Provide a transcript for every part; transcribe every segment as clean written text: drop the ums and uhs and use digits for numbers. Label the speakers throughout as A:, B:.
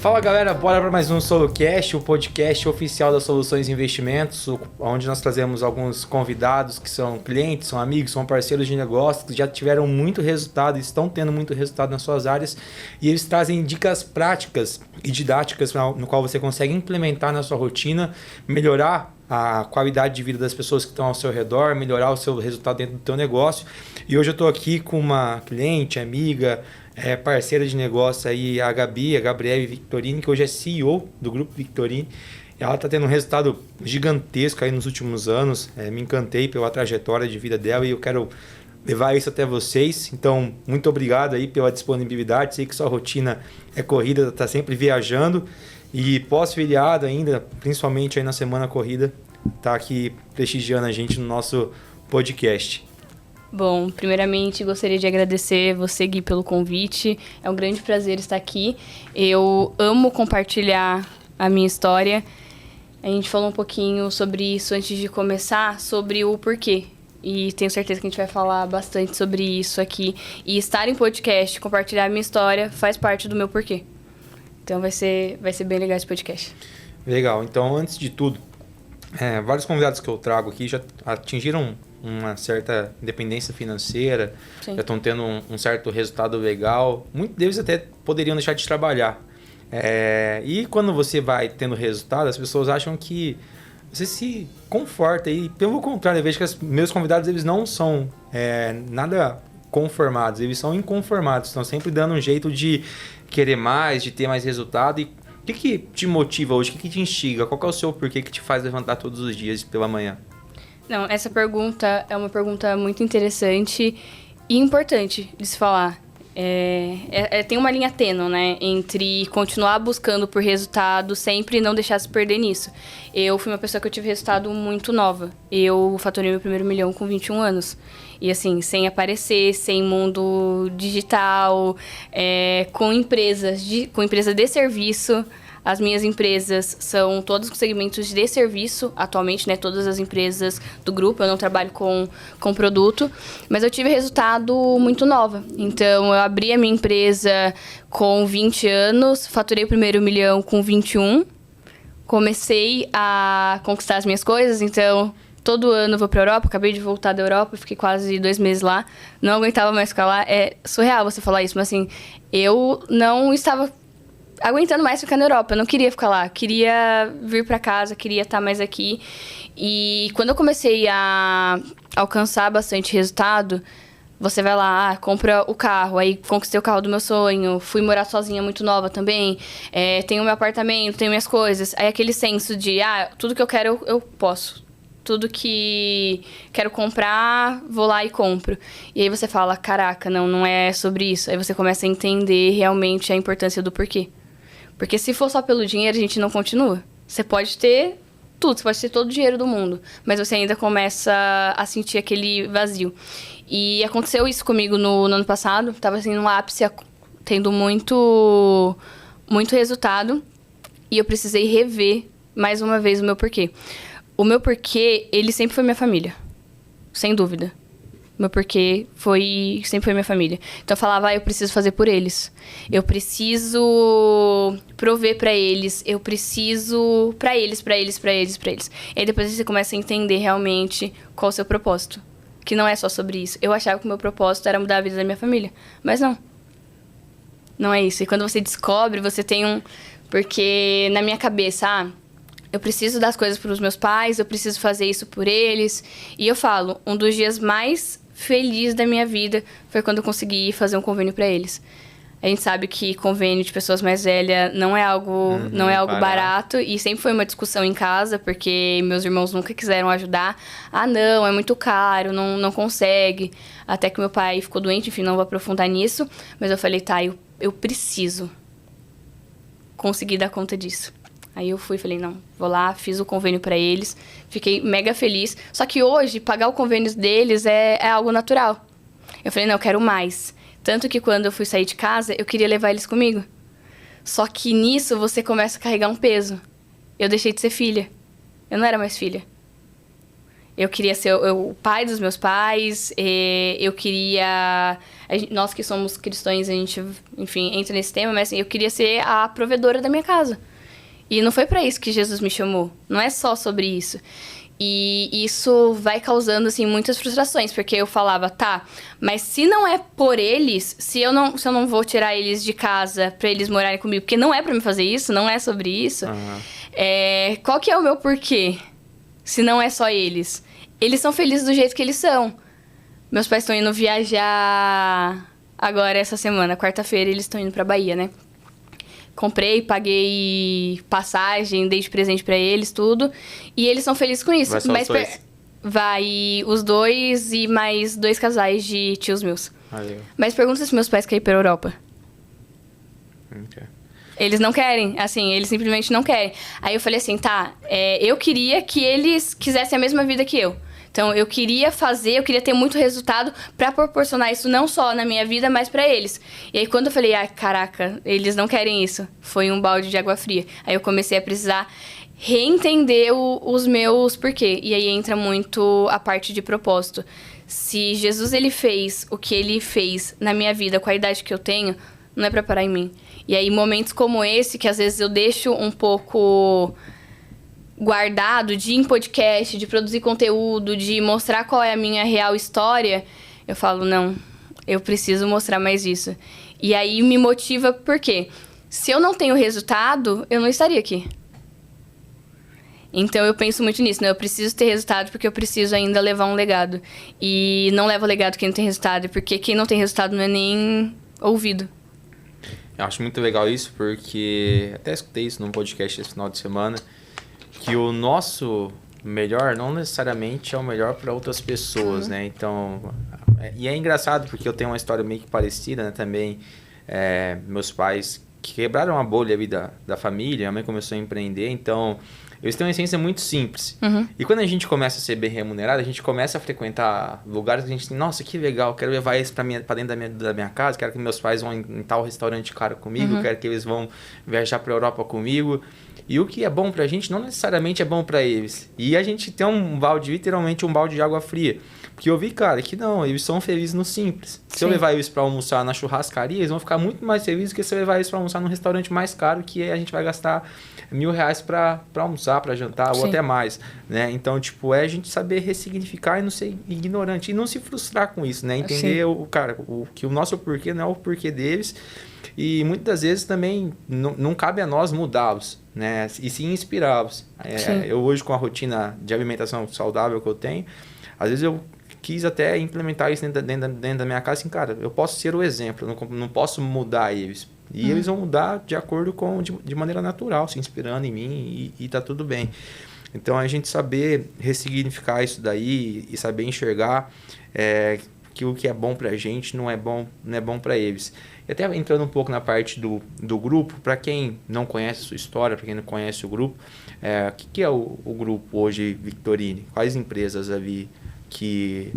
A: Fala galera, bora para mais um SoloCast, o podcast oficial das Soluções Investimentos, onde nós trazemos alguns convidados que são clientes, são amigos, são parceiros de negócio, que já tiveram muito resultado, estão tendo muito resultado nas suas áreas, e eles trazem dicas práticas e didáticas no qual você consegue implementar na sua rotina, melhorar a qualidade de vida das pessoas que estão ao seu redor, melhorar o seu resultado dentro do teu negócio. E hoje eu estou aqui com uma cliente, amiga, parceira de negócio aí, a Gabriele Victorini, que hoje é CEO do Grupo Victorini. Ela está tendo um resultado gigantesco aí nos últimos anos. Me encantei pela trajetória de vida dela e eu quero levar isso até vocês. Então, muito obrigado aí pela disponibilidade. Sei que sua rotina é corrida, está sempre viajando. E pós-feriado ainda, principalmente aí na semana corrida, está aqui prestigiando a gente no nosso podcast.
B: Bom, primeiramente gostaria de agradecer você, Gui, pelo convite. É um grande prazer estar aqui. Eu amo compartilhar a minha história. A gente falou um pouquinho sobre isso antes de começar, sobre o porquê. E tenho certeza que a gente vai falar bastante sobre isso aqui. E estar em podcast, compartilhar a minha história, faz parte do meu porquê. Então vai ser bem legal esse podcast.
A: Legal. Então, antes de tudo, vários convidados que eu trago aqui já atingiram uma certa independência financeira,
B: Sim.
A: Já estão tendo um certo resultado legal. Muitos deles até poderiam deixar de trabalhar. E quando você vai tendo resultado, as pessoas acham que você se conforta. E pelo contrário, eu vejo que os meus convidados eles não são nada conformados, eles são inconformados. Estão sempre dando um jeito de querer mais, de ter mais resultado. E o que te motiva hoje? O que te instiga? Qual que é o seu porquê que te faz levantar todos os dias pela manhã?
B: Não, essa pergunta é uma pergunta muito interessante e importante de se falar. Tem uma linha tênue, né, entre continuar buscando por resultado sempre e não deixar se perder nisso. Eu fui uma pessoa que eu tive resultado muito nova. Eu faturei meu primeiro milhão com 21 anos. E assim, sem aparecer, sem mundo digital, com empresa de serviço. As minhas empresas são todas com segmentos de serviço atualmente, né? Todas as empresas do grupo, eu não trabalho com produto. Mas eu tive resultado muito nova. Então, eu abri a minha empresa com 20 anos, faturei o primeiro milhão com 21. Comecei a conquistar as minhas coisas, então todo ano eu vou pra Europa, acabei de voltar da Europa, fiquei quase 2 meses lá. Não aguentava mais ficar lá. É surreal você falar isso, mas assim, eu não estava aguentando mais ficar na Europa, eu não queria ficar lá, queria vir para casa, queria estar mais aqui. E quando eu comecei a alcançar bastante resultado, você vai lá, compra o carro, aí conquistei o carro do meu sonho, fui morar sozinha muito nova também, tenho meu apartamento, tenho minhas coisas, aí aquele senso de, tudo que eu quero eu posso. Tudo que quero comprar, vou lá e compro. E aí você fala, caraca, não é sobre isso. Aí você começa a entender realmente a importância do porquê. Porque se for só pelo dinheiro, a gente não continua. Você pode ter tudo, você pode ter todo o dinheiro do mundo, mas você ainda começa a sentir aquele vazio. E aconteceu isso comigo no ano passado. Tava assim, no ápice, tendo muito resultado. E eu precisei rever mais uma vez o meu porquê. O meu porquê, ele sempre foi minha família. Sem dúvida. Meu porquê sempre foi minha família. Então eu falava, eu preciso fazer por eles. Eu preciso prover pra eles. Eu preciso pra eles. E aí depois você começa a entender realmente qual é o seu propósito. Que não é só sobre isso. Eu achava que o meu propósito era mudar a vida da minha família. Mas não. Não é isso. E quando você descobre, você tem Porque na minha cabeça, eu preciso das coisas para os meus pais, eu preciso fazer isso por eles. E eu falo, um dos dias mais felizes da minha vida foi quando eu consegui fazer um convênio para eles. A gente sabe que convênio de pessoas mais velhas não é algo barato. E sempre foi uma discussão em casa, porque meus irmãos nunca quiseram ajudar. Não, é muito caro, não consegue. Até que meu pai ficou doente, enfim, não vou aprofundar nisso. Mas eu falei, eu preciso conseguir dar conta disso. Aí eu falei, não, vou lá, fiz o convênio para eles. Fiquei mega feliz. Só que hoje, pagar o convênio deles é algo natural. Eu falei, não, eu quero mais. Tanto que quando eu fui sair de casa, eu queria levar eles comigo. Só que nisso você começa a carregar um peso. Eu deixei de ser filha. Eu não era mais filha. Eu queria ser o pai dos meus pais, eu queria... Nós que somos cristãos, a gente, enfim, entra nesse tema, mas assim, eu queria ser a provedora da minha casa. E não foi para isso que Jesus me chamou. Não é só sobre isso. E isso vai causando, assim, muitas frustrações, porque eu falava, tá, mas se não é por eles, se eu não vou tirar eles de casa pra eles morarem comigo, porque não é pra me fazer isso, não é sobre isso, qual que é o meu porquê? Se não é só eles. Eles são felizes do jeito que eles são. Meus pais estão indo viajar agora essa semana, quarta-feira, eles estão indo pra Bahia, né? Comprei, paguei passagem, dei de presente pra eles, tudo. E eles são felizes com isso.
A: Vai só os dois?
B: Vai os 2 e mais 2 casais de tios meus.
A: Valeu.
B: Mas pergunta se meus pais querem ir pra Europa.
A: Okay.
B: Eles não querem, assim, eles simplesmente não querem. Aí eu falei assim, tá, eu queria que eles quisessem a mesma vida que eu. Então, eu queria ter muito resultado pra proporcionar isso não só na minha vida, mas pra eles. E aí, quando eu falei, caraca, eles não querem isso, foi um balde de água fria. Aí eu comecei a precisar reentender os meus porquê. E aí entra muito a parte de propósito. Se Jesus, ele fez o que ele fez na minha vida com a idade que eu tenho, não é pra parar em mim. E aí, momentos como esse, que às vezes eu deixo um pouco guardado de ir em podcast, de produzir conteúdo, de mostrar qual é a minha real história, eu falo, não, eu preciso mostrar mais isso. E aí me motiva porque se eu não tenho resultado, eu não estaria aqui. Então eu penso muito nisso, né? Eu preciso ter resultado porque eu preciso ainda levar um legado. E não leva legado quem não tem resultado, porque quem não tem resultado não é nem ouvido.
A: Eu acho muito legal isso, porque até escutei isso num podcast esse final de semana, que o nosso melhor não necessariamente é o melhor para outras pessoas, né? Então, e é engraçado porque eu tenho uma história meio que parecida, né? Também, meus pais quebraram a bolha ali da família, minha mãe começou a empreender, então eles têm uma essência muito simples. E quando a gente começa a ser bem remunerado, a gente começa a frequentar lugares que a gente tem, nossa, que legal, quero levar isso para dentro da minha casa, quero que meus pais vão em tal restaurante caro comigo, quero que eles vão viajar para a Europa comigo. E o que é bom pra gente não necessariamente é bom pra eles. E a gente tem um balde, literalmente um balde de água fria. Porque eu vi, cara, que não, eles são felizes no simples. Se eu levar eles pra almoçar na churrascaria, eles vão ficar muito mais felizes do que se eu levar eles pra almoçar num restaurante mais caro, que a gente vai gastar R$1.000 pra almoçar, pra jantar, ou até mais, né? Então, tipo, a gente saber ressignificar e não ser ignorante. E não se frustrar com isso, né? Entender, que o nosso porquê não é o porquê deles. E muitas vezes também não cabe a nós mudá-los, né? E sim inspirá-los. Eu hoje, com a rotina de alimentação saudável que eu tenho, às vezes eu quis até implementar isso dentro da minha casa, assim, cara, eu posso ser o exemplo, eu não posso mudar eles. E eles vão mudar de acordo de maneira natural, se inspirando em mim e tá tudo bem. Então, a gente saber ressignificar isso daí e saber enxergar que o que é bom pra gente não é bom pra eles. E até entrando um pouco na parte do grupo, para quem não conhece a sua história, para quem não conhece o grupo, o que é o grupo hoje, Victorine? Quais empresas ali que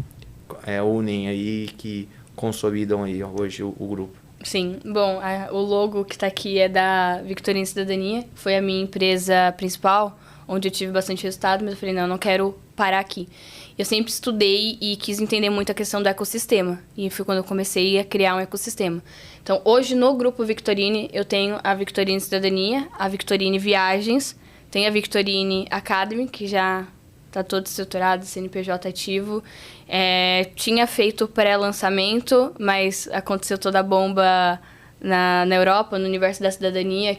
A: unem aí, que consolidam aí hoje o grupo?
B: Sim, bom, o logo que está aqui é da Victorine Cidadania, foi a minha empresa principal, onde eu tive bastante resultado, mas eu falei, não quero parar aqui. Eu sempre estudei e quis entender muito a questão do ecossistema. E foi quando eu comecei a criar um ecossistema. Então, hoje, no grupo Victorine, eu tenho a Victorine Cidadania, a Victorine Viagens, tem a Victorine Academy, que já está todo estruturado, CNPJ ativo. Tinha feito pré-lançamento, mas aconteceu toda a bomba na Europa, no universo da cidadania.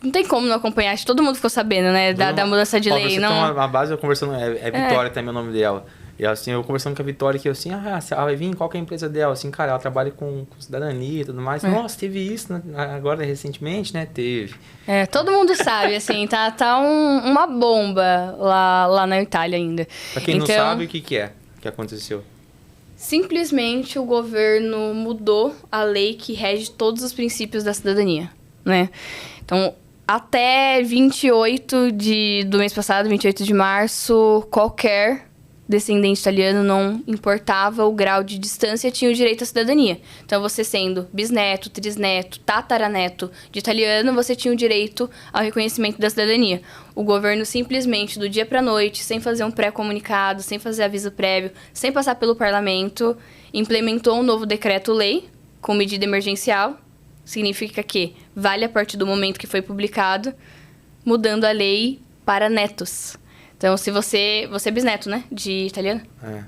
B: Não tem como não acompanhar, acho que todo mundo ficou sabendo, né? Da mudança de lei.
A: Você tem uma base, eu conversando, Vitória também é o nome dela. E assim, eu conversando com a Vitória, que eu assim, ela vai vir, qual que é a empresa dela? Assim, cara, ela trabalha com cidadania e tudo mais. Nossa, teve isso, né? Agora recentemente, né? Teve.
B: Todo mundo sabe, assim, tá uma bomba lá na Itália ainda.
A: Pra quem não sabe, o que aconteceu?
B: Simplesmente o governo mudou a lei que rege todos os princípios da cidadania, né? Então, até 28 do mês passado, 28 de março, qualquer descendente italiano, não importava o grau de distância, tinha o direito à cidadania. Então, você sendo bisneto, trisneto, tataraneto de italiano, você tinha o direito ao reconhecimento da cidadania. O governo simplesmente, do dia para a noite, sem fazer um pré-comunicado, sem fazer aviso prévio, sem passar pelo parlamento, implementou um novo decreto-lei com medida emergencial. Significa que vale a partir do momento que foi publicado, mudando a lei para netos. Então, se você é bisneto, né? De italiano?
A: É.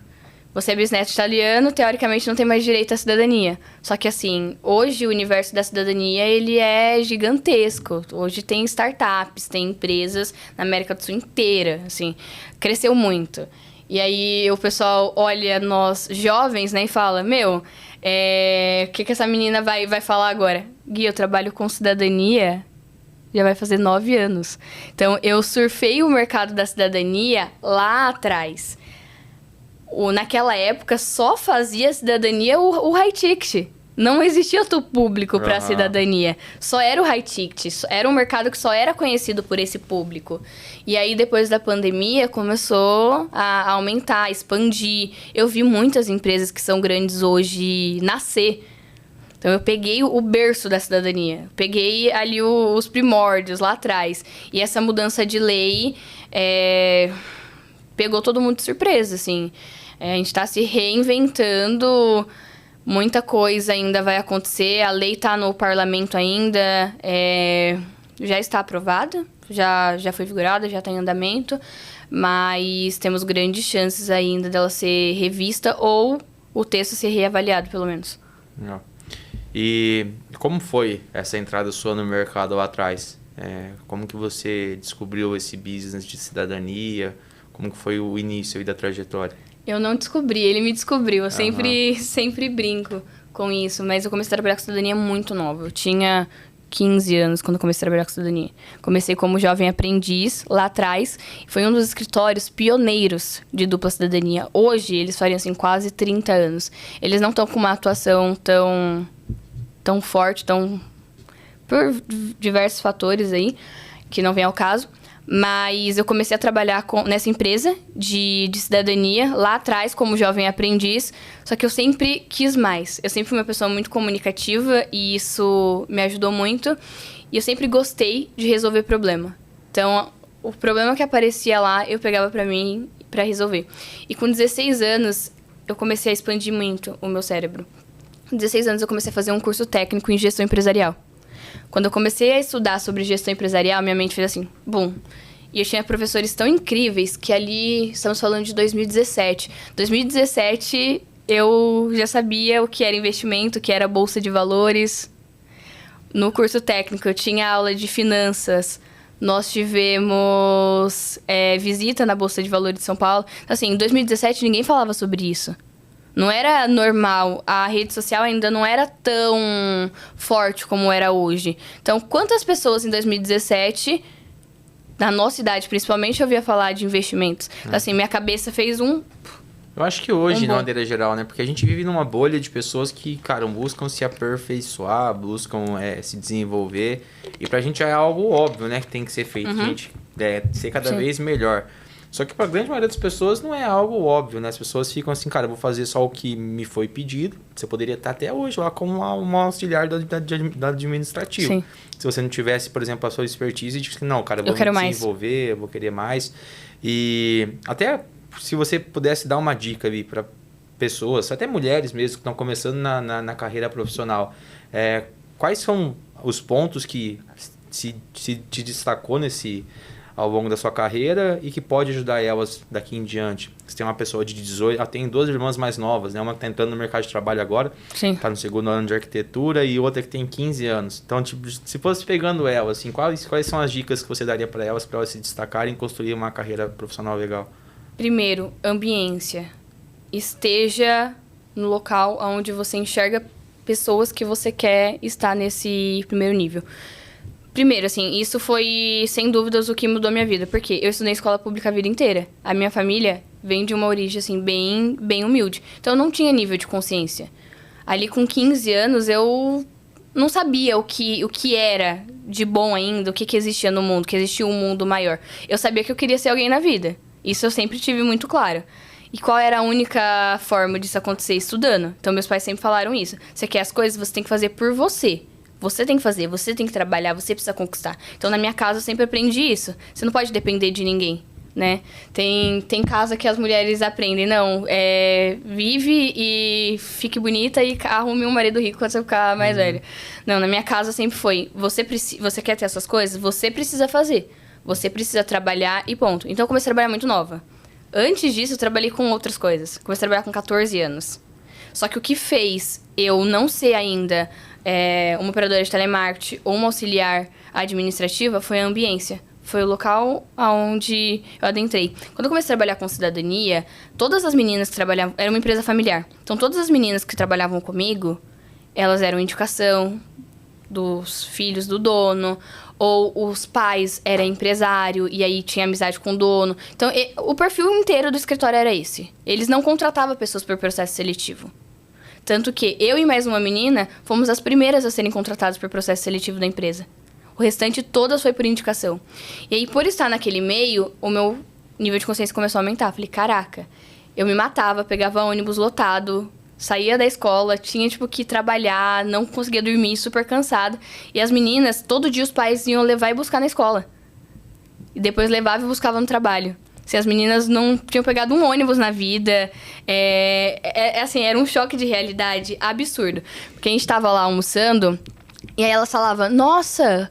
B: Você é bisneto italiano, teoricamente não tem mais direito à cidadania. Só que, assim, hoje o universo da cidadania, ele é gigantesco. Hoje tem startups, tem empresas na América do Sul inteira, assim. Cresceu muito. E aí o pessoal olha nós jovens, né? E fala, o que essa menina vai falar agora? Gui, eu trabalho com cidadania... já vai fazer 9 anos. Então, eu surfei o mercado da cidadania lá atrás. Naquela época, só fazia cidadania o high ticket. Não existia outro público para cidadania. Só era o high ticket. Era um mercado que só era conhecido por esse público. E aí, depois da pandemia, começou a aumentar, a expandir. Eu vi muitas empresas que são grandes hoje nascer. Então, eu peguei o berço da cidadania. Peguei ali os primórdios lá atrás. E essa mudança de lei pegou todo mundo de surpresa, assim. A gente está se reinventando. Muita coisa ainda vai acontecer. A lei está no parlamento ainda. Já está aprovada. Já foi vigorada, já está em andamento. Mas temos grandes chances ainda dela ser revista ou o texto ser reavaliado, pelo menos.
A: Não. E como foi essa entrada sua no mercado lá atrás? Como que você descobriu esse business de cidadania? Como que foi o início aí da trajetória?
B: Eu não descobri, ele me descobriu. Eu sempre brinco com isso, mas eu comecei a trabalhar com cidadania muito nova. Eu tinha 15 anos quando comecei a trabalhar com cidadania. Comecei como jovem aprendiz lá atrás. Foi um dos escritórios pioneiros de dupla cidadania. Hoje, eles fariam assim, quase 30 anos. Eles não estão com uma atuação tão forte, por diversos fatores aí, que não vem ao caso. Mas eu comecei a trabalhar nessa empresa de cidadania lá atrás, como jovem aprendiz. Só que eu sempre quis mais. Eu sempre fui uma pessoa muito comunicativa e isso me ajudou muito. E eu sempre gostei de resolver problema. Então, o problema que aparecia lá, eu pegava pra mim pra resolver. E com 16 anos, eu comecei a expandir muito o meu cérebro. Com 16 anos, eu comecei a fazer um curso técnico em gestão empresarial. Quando eu comecei a estudar sobre gestão empresarial, minha mente fez assim, bum. E eu tinha professores tão incríveis que ali, estamos falando de 2017. 2017, eu já sabia o que era investimento, o que era bolsa de valores. No curso técnico, eu tinha aula de finanças. Nós tivemos visita na Bolsa de Valores de São Paulo. Assim, em 2017, ninguém falava sobre isso. Não era normal, a rede social ainda não era tão forte como era hoje. Então, quantas pessoas em 2017, na nossa idade principalmente, eu ouvia falar de investimentos? Então, assim, minha cabeça fez Eu acho que hoje, de maneira geral, né? Porque a gente vive numa bolha de pessoas que, cara, buscam se aperfeiçoar, buscam se desenvolver. E pra gente é algo óbvio, né? Que tem que ser feito. A gente ser cada vez melhor. Só que para a grande maioria das pessoas não é algo óbvio, né? As pessoas ficam assim, cara, eu vou fazer só o que me foi pedido. Você poderia estar até hoje lá como um auxiliar do administrativo. Sim. Se você não tivesse, por exemplo, a sua expertise, de que não, cara, eu vou me desenvolver, eu vou querer mais. E até se você pudesse dar uma dica ali para pessoas, até mulheres mesmo, que estão começando na carreira profissional, quais são os pontos que se te destacou ao longo da sua carreira e que pode ajudar elas daqui em diante? Você tem uma pessoa de 18, ela tem 2 irmãs mais novas, né? Uma que está entrando no mercado de trabalho agora, está no 2º ano de arquitetura, e outra que tem 15 anos. Então, tipo, se fosse pegando elas, assim, quais são as dicas que você daria para elas se destacarem e construir uma carreira profissional legal? Primeiro, ambiência. Esteja no local onde você enxerga pessoas que você quer estar nesse primeiro nível. Primeiro, assim, isso foi, sem dúvidas, o que mudou a minha vida. Porque eu estudei escola pública a vida inteira. A minha família vem de uma origem, assim, bem humilde. Então, eu não tinha nível de consciência. Ali, com 15 anos, eu não sabia o que era de bom ainda, o que existia no mundo, que existia um mundo maior. Eu sabia que eu queria ser alguém na vida. Isso eu sempre tive muito claro. E qual era a única forma disso acontecer? Estudando. Então, meus pais sempre falaram isso. Você quer as coisas, você tem que fazer por você. Você tem que fazer, você tem que trabalhar, você precisa conquistar. Então, na minha casa, eu sempre aprendi isso. Você não pode depender de ninguém, né? Tem casa que as mulheres aprendem. Não, vive e fique bonita e arrume um marido rico quando você ficar mais velho. Não, na minha casa sempre foi, você quer ter essas coisas? Você precisa fazer. Você precisa trabalhar e ponto. Então, eu comecei a trabalhar muito nova. Antes disso, eu trabalhei com outras coisas. Comecei a trabalhar com 14 anos. Só que o que fez eu não ser ainda uma operadora de telemarketing ou uma auxiliar administrativa foi a ambiência. Foi o local onde eu adentrei. Quando eu comecei a trabalhar com cidadania, todas as meninas que trabalhavam... Era uma empresa familiar. Então, todas as meninas que trabalhavam comigo, elas eram indicação dos filhos do dono, ou os pais eram empresário e aí tinha amizade com o dono. Então, o perfil inteiro do escritório era esse. Eles não contratavam pessoas por processo seletivo. Tanto que eu e mais uma menina fomos as primeiras a serem contratadas por processo seletivo da empresa. O restante todas foi por indicação. E aí, por estar naquele meio, o meu nível de consciência começou a aumentar. Falei, caraca, eu me matava, pegava ônibus lotado, saía da escola, tinha, que trabalhar, não conseguia dormir, super cansada. E as meninas, todo dia os pais iam levar e buscar na escola. E depois levavam e buscavam no trabalho. Assim, as meninas não tinham pegado um ônibus na vida. Assim, era um choque de realidade absurdo. Porque a gente tava lá almoçando, e aí elas falavam, nossa,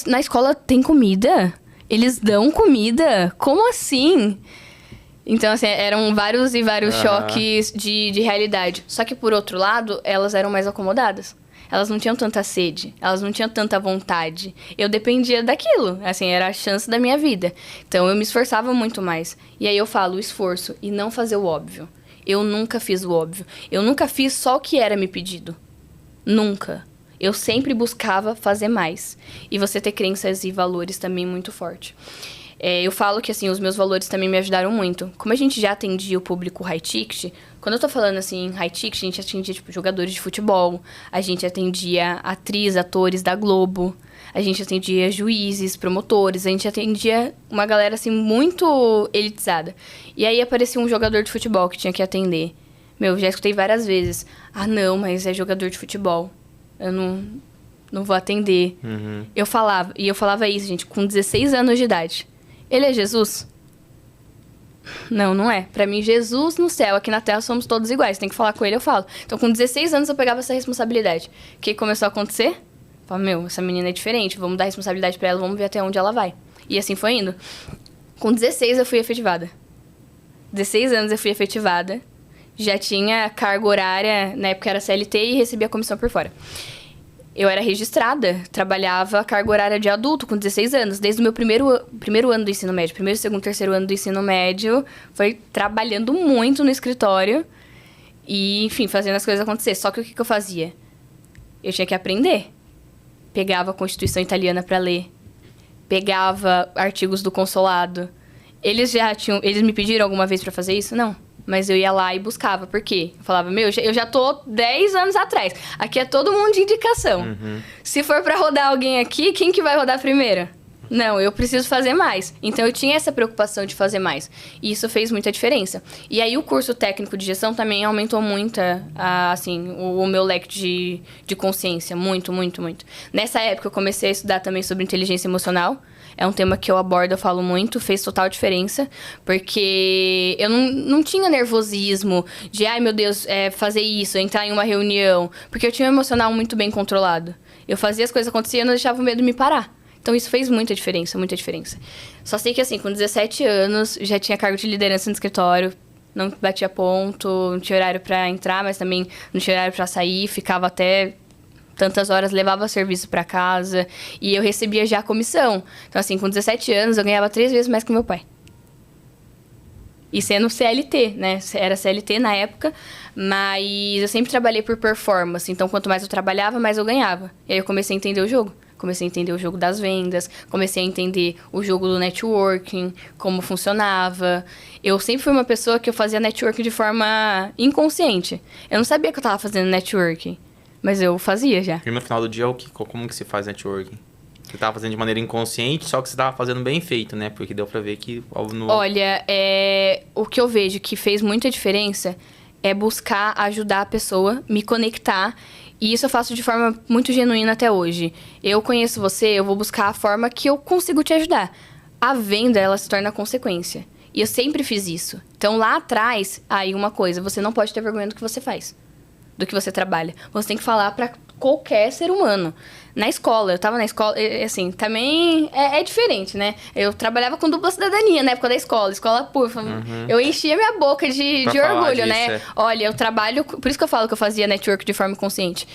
B: na escola tem comida? Eles dão comida? Como assim? Então, assim, eram vários e vários choques de realidade. Só que, por outro lado, elas eram mais acomodadas. Elas não tinham tanta sede, elas não tinham tanta vontade. Eu dependia daquilo, assim, era a chance da minha vida. Então, eu me esforçava muito mais. E aí eu falo, o esforço e não fazer o óbvio. Eu nunca fiz o óbvio. Eu nunca fiz só o que era me pedido. Nunca. Eu sempre buscava fazer mais. E você ter crenças e valores também muito forte. Eu falo que, assim, os meus valores também me ajudaram muito. Como a gente já atendia o público high ticket, quando eu tô falando, assim, high ticket, a gente atendia, jogadores de futebol, a gente atendia atores da Globo, a gente atendia juízes, promotores, a gente atendia uma galera, assim, muito elitizada. E aí aparecia um jogador de futebol que tinha que atender. Já escutei várias vezes, não, mas é jogador de futebol, eu não vou atender. Eu falava isso, gente, com 16 anos de idade. Ele é Jesus? Não, não é. Pra mim, Jesus no céu, aqui na terra somos todos iguais. Tem que falar com ele, eu falo. Então, com 16 anos, eu pegava essa responsabilidade. O que começou a acontecer? Falei, essa menina é diferente, vamos dar responsabilidade pra ela, vamos ver até onde ela vai. E assim foi indo. Com 16, eu fui efetivada. 16 anos eu fui efetivada. Já tinha carga horária, na época era CLT, e recebia comissão por fora. Eu era registrada, trabalhava carga horária de adulto com 16 anos. Desde o meu primeiro ano do ensino médio. Primeiro, segundo, terceiro ano do ensino médio. Foi trabalhando muito no escritório. E, enfim, fazendo as coisas acontecer. Só que o que eu fazia? Eu tinha que aprender. Pegava a Constituição Italiana para ler. Pegava artigos do consulado. Eles me pediram alguma vez para fazer isso? Não. Mas eu ia lá e buscava. Por quê? Eu falava, eu já tô 10 anos atrás. Aqui é todo mundo de indicação. Se for pra rodar alguém aqui, quem que vai rodar primeiro? Não, eu preciso fazer mais. Então, eu tinha essa preocupação de fazer mais. E isso fez muita diferença. E aí, o curso técnico de gestão também aumentou muito, assim, o meu leque de consciência. Muito, muito, muito. Nessa época, eu comecei a estudar também sobre inteligência emocional. É um tema que eu abordo, eu falo muito, fez total diferença. Porque eu não tinha nervosismo de, ai meu Deus, fazer isso, entrar em uma reunião. Porque eu tinha um emocional muito bem controlado. Eu fazia as coisas acontecerem e não deixava o medo me parar. Então, isso fez muita diferença, muita diferença. Só sei que, assim, com 17 anos, já tinha cargo de liderança no escritório. Não batia ponto, não tinha horário pra entrar, mas também não tinha horário pra sair. Ficava até tantas horas, levava serviço pra casa. E eu recebia já a comissão. Então, assim, com 17 anos, eu ganhava 3 vezes mais que meu pai. E sendo CLT, né? Era CLT na época, mas eu sempre trabalhei por performance. Então, quanto mais eu trabalhava, mais eu ganhava. E aí eu comecei a entender o jogo. Comecei a entender o jogo das vendas, comecei a entender o jogo do networking, como funcionava. Eu sempre fui uma pessoa que eu fazia networking de forma inconsciente. Eu não sabia que eu estava fazendo networking, mas eu fazia já.
A: E no final do dia, como que se faz networking? Você tava fazendo de maneira inconsciente, só que você tava fazendo bem feito, né? Porque deu pra ver que...
B: Olha, o que eu vejo que fez muita diferença é buscar ajudar a pessoa, me conectar. E isso eu faço de forma muito genuína até hoje. Eu conheço você, eu vou buscar a forma que eu consigo te ajudar. A venda, ela se torna consequência. E eu sempre fiz isso. Então, lá atrás, aí uma coisa, você não pode ter vergonha do que você faz, do que você trabalha. Você tem que falar pra qualquer ser humano. Na escola, eu tava na escola, assim, também é diferente, né? Eu trabalhava com dupla cidadania na época da escola pública. Eu enchia minha boca de orgulho,
A: disso,
B: né? Olha, eu trabalho... Por isso que eu falo que eu fazia network de forma consciente.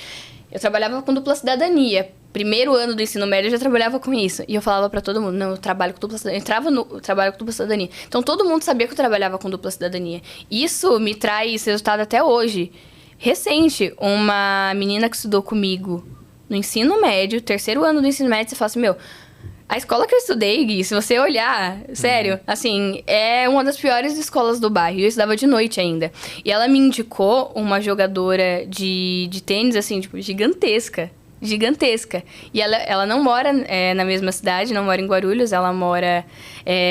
B: Eu trabalhava com dupla cidadania. Primeiro ano do ensino médio eu já trabalhava com isso. E eu falava pra todo mundo, não, eu trabalho com dupla cidadania. Eu entrava no trabalho com dupla cidadania. Então todo mundo sabia que eu trabalhava com dupla cidadania. Isso me traz resultado até hoje. Recente, uma menina que estudou comigo no ensino médio, terceiro ano do ensino médio, você fala assim, meu, a escola que eu estudei, Gui, se você olhar, sério, assim, é uma das piores escolas do bairro. Eu estudava de noite ainda. E ela me indicou uma jogadora de tênis, assim, tipo, gigantesca. E ela não mora na mesma cidade, não mora em Guarulhos, ela mora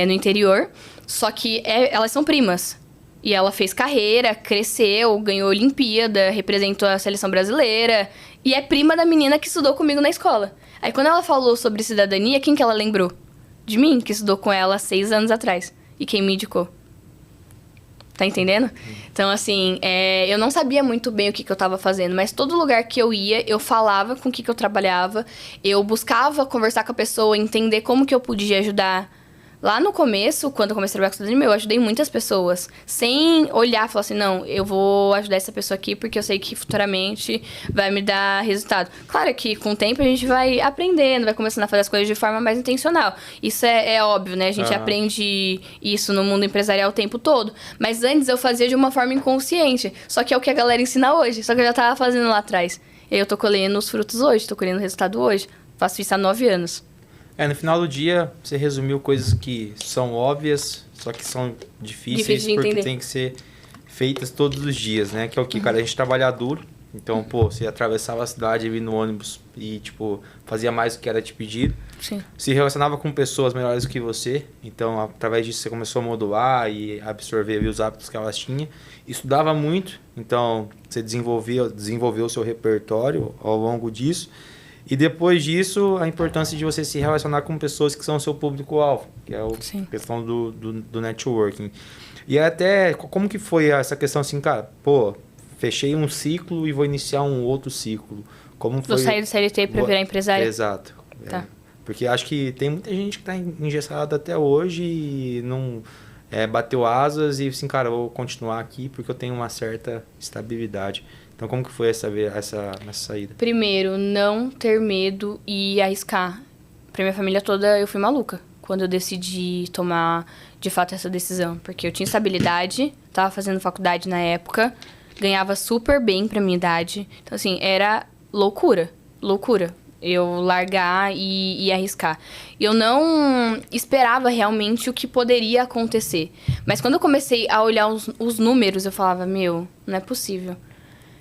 B: no interior. Só que elas são primas. E ela fez carreira, cresceu, ganhou Olimpíada, representou a seleção brasileira. E é prima da menina que estudou comigo na escola. Aí quando ela falou sobre cidadania, quem que ela lembrou? De mim, que estudou com ela 6 anos atrás. E quem me indicou. Tá entendendo? Então, assim, eu não sabia muito bem o que eu tava fazendo, mas todo lugar que eu ia, eu falava com o que eu trabalhava, eu buscava conversar com a pessoa, entender como que eu podia ajudar. Lá no começo, quando eu comecei a trabalhar com cidadania, eu ajudei muitas pessoas. Sem olhar e falar assim, não, eu vou ajudar essa pessoa aqui porque eu sei que futuramente vai me dar resultado. Claro que com o tempo a gente vai aprendendo, vai começando a fazer as coisas de forma mais intencional. Isso é óbvio, né? A gente aprende isso no mundo empresarial o tempo todo. Mas antes eu fazia de uma forma inconsciente. Só que é o que a galera ensina hoje. Só que eu já tava fazendo lá atrás. E aí eu tô colhendo os frutos hoje, tô colhendo o resultado hoje. Faço isso há 9 anos.
A: No final do dia, você resumiu coisas que são óbvias, só que são difíceis porque tem que ser feitas todos os dias, né? Que é o que, cara, a gente trabalha duro. Então, você atravessava a cidade, vir no ônibus e, tipo, fazia mais do que era te pedido.
B: Sim.
A: Se relacionava com pessoas melhores do que você. Então, através disso, você começou a modular e absorver os hábitos que elas tinham. Estudava muito, então você desenvolveu o seu repertório ao longo disso. E depois disso, a importância de você se relacionar com pessoas que são o seu público-alvo, que é a questão do networking. E até, como que foi essa questão assim, cara, fechei um ciclo e vou iniciar um outro ciclo. Como foi?
B: Vou sair do CLT para virar empresário?
A: Exato.
B: Tá.
A: Porque acho que tem muita gente que está engessada até hoje e não bateu asas e assim, cara, eu vou continuar aqui porque eu tenho uma certa estabilidade. Então, como que foi essa saída?
B: Primeiro, não ter medo e arriscar. Pra minha família toda, eu fui maluca quando eu decidi tomar, de fato, essa decisão. Porque eu tinha estabilidade, tava fazendo faculdade na época, ganhava super bem pra minha idade. Então, assim, era loucura. Eu largar e arriscar. Eu não esperava realmente o que poderia acontecer. Mas quando eu comecei a olhar os números, eu falava, não é possível.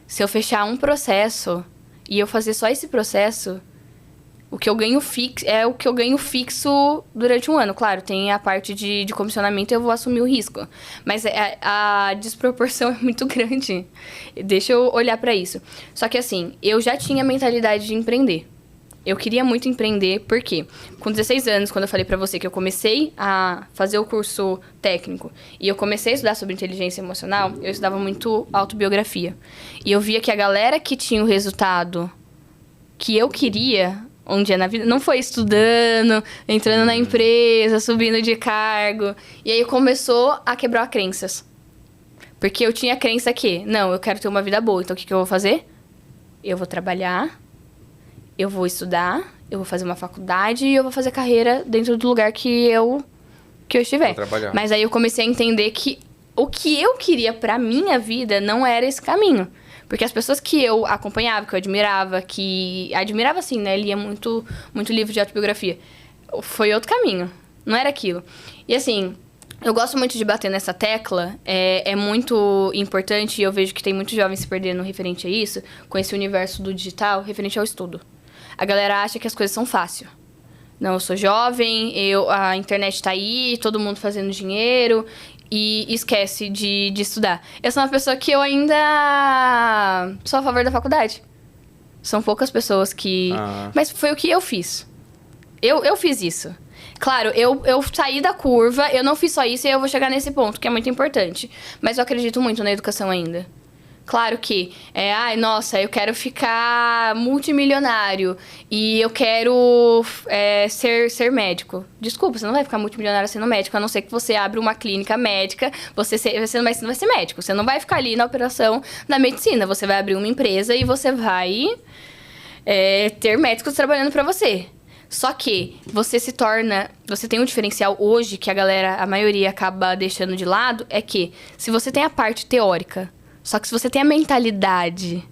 B: Se eu fechar um processo e eu fazer só esse processo, o que eu ganho fixo é o que eu ganho fixo durante um ano. Claro, tem a parte de comissionamento e eu vou assumir o risco. Mas a desproporção é muito grande. Deixa eu olhar para isso. Só que assim, eu já tinha a mentalidade de empreender. Eu queria muito empreender, porque com 16 anos, quando eu falei pra você que eu comecei a fazer o curso técnico e eu comecei a estudar sobre inteligência emocional, eu estudava muito autobiografia. E eu via que a galera que tinha o resultado que eu queria um dia na vida, não foi estudando, entrando na empresa, subindo de cargo. E aí começou a quebrar crenças. Porque eu tinha a crença que, não, eu quero ter uma vida boa, então o que eu vou fazer? Eu vou trabalhar, eu vou estudar, eu vou fazer uma faculdade e eu vou fazer carreira dentro do lugar que eu estiver. Mas aí eu comecei a entender que o que eu queria pra minha vida não era esse caminho. Porque as pessoas que eu acompanhava, que eu admirava, assim, né? Lia muito, muito livro de autobiografia. Foi outro caminho. Não era aquilo. E assim, eu gosto muito de bater nessa tecla. É muito importante e eu vejo que tem muitos jovens se perdendo referente a isso, com esse universo do digital, referente ao estudo. A galera acha que as coisas são fáceis. Não, eu sou jovem, a internet tá aí, todo mundo fazendo dinheiro e esquece de estudar. Eu sou uma pessoa que eu ainda sou a favor da faculdade. São poucas pessoas que... Mas foi o que eu fiz. Eu fiz isso. Claro, eu saí da curva, eu não fiz só isso e eu vou chegar nesse ponto, que é muito importante. Mas eu acredito muito na educação ainda. Claro que, nossa, eu quero ficar multimilionário e eu quero ser médico. Desculpa, você não vai ficar multimilionário sendo médico, a não ser que você abra uma clínica médica, você não vai ser médico. Você não vai ficar ali na operação da medicina, você vai abrir uma empresa e você vai ter médicos trabalhando para você. Só que você tem um diferencial hoje que a maioria acaba deixando de lado, é que se você tem a parte teórica, só que se você tem a mentalidade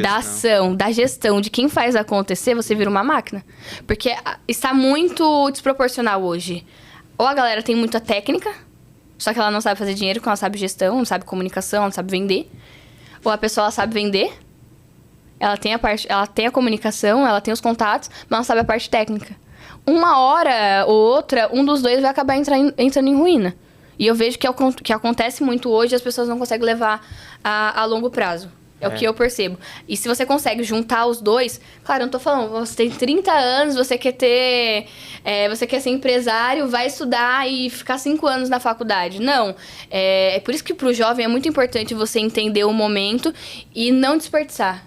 B: da ação, da gestão, de quem faz acontecer, você vira uma máquina. Porque está muito desproporcional hoje. Ou a galera tem muita técnica, só que ela não sabe fazer dinheiro, porque ela não sabe gestão, não sabe comunicação, ela não sabe vender. Ou a pessoa ela sabe vender, ela tem a comunicação, ela tem os contatos, mas não sabe a parte técnica. Uma hora ou outra, um dos dois vai acabar entrando em ruína. E eu vejo que acontece muito hoje, as pessoas não conseguem levar a longo prazo. É o que eu percebo. E se você consegue juntar os dois... Claro, eu não tô falando, você tem 30 anos, você quer ser empresário, vai estudar e ficar 5 anos na faculdade. Não. É por isso que pro jovem é muito importante você entender o momento e não desperdiçar.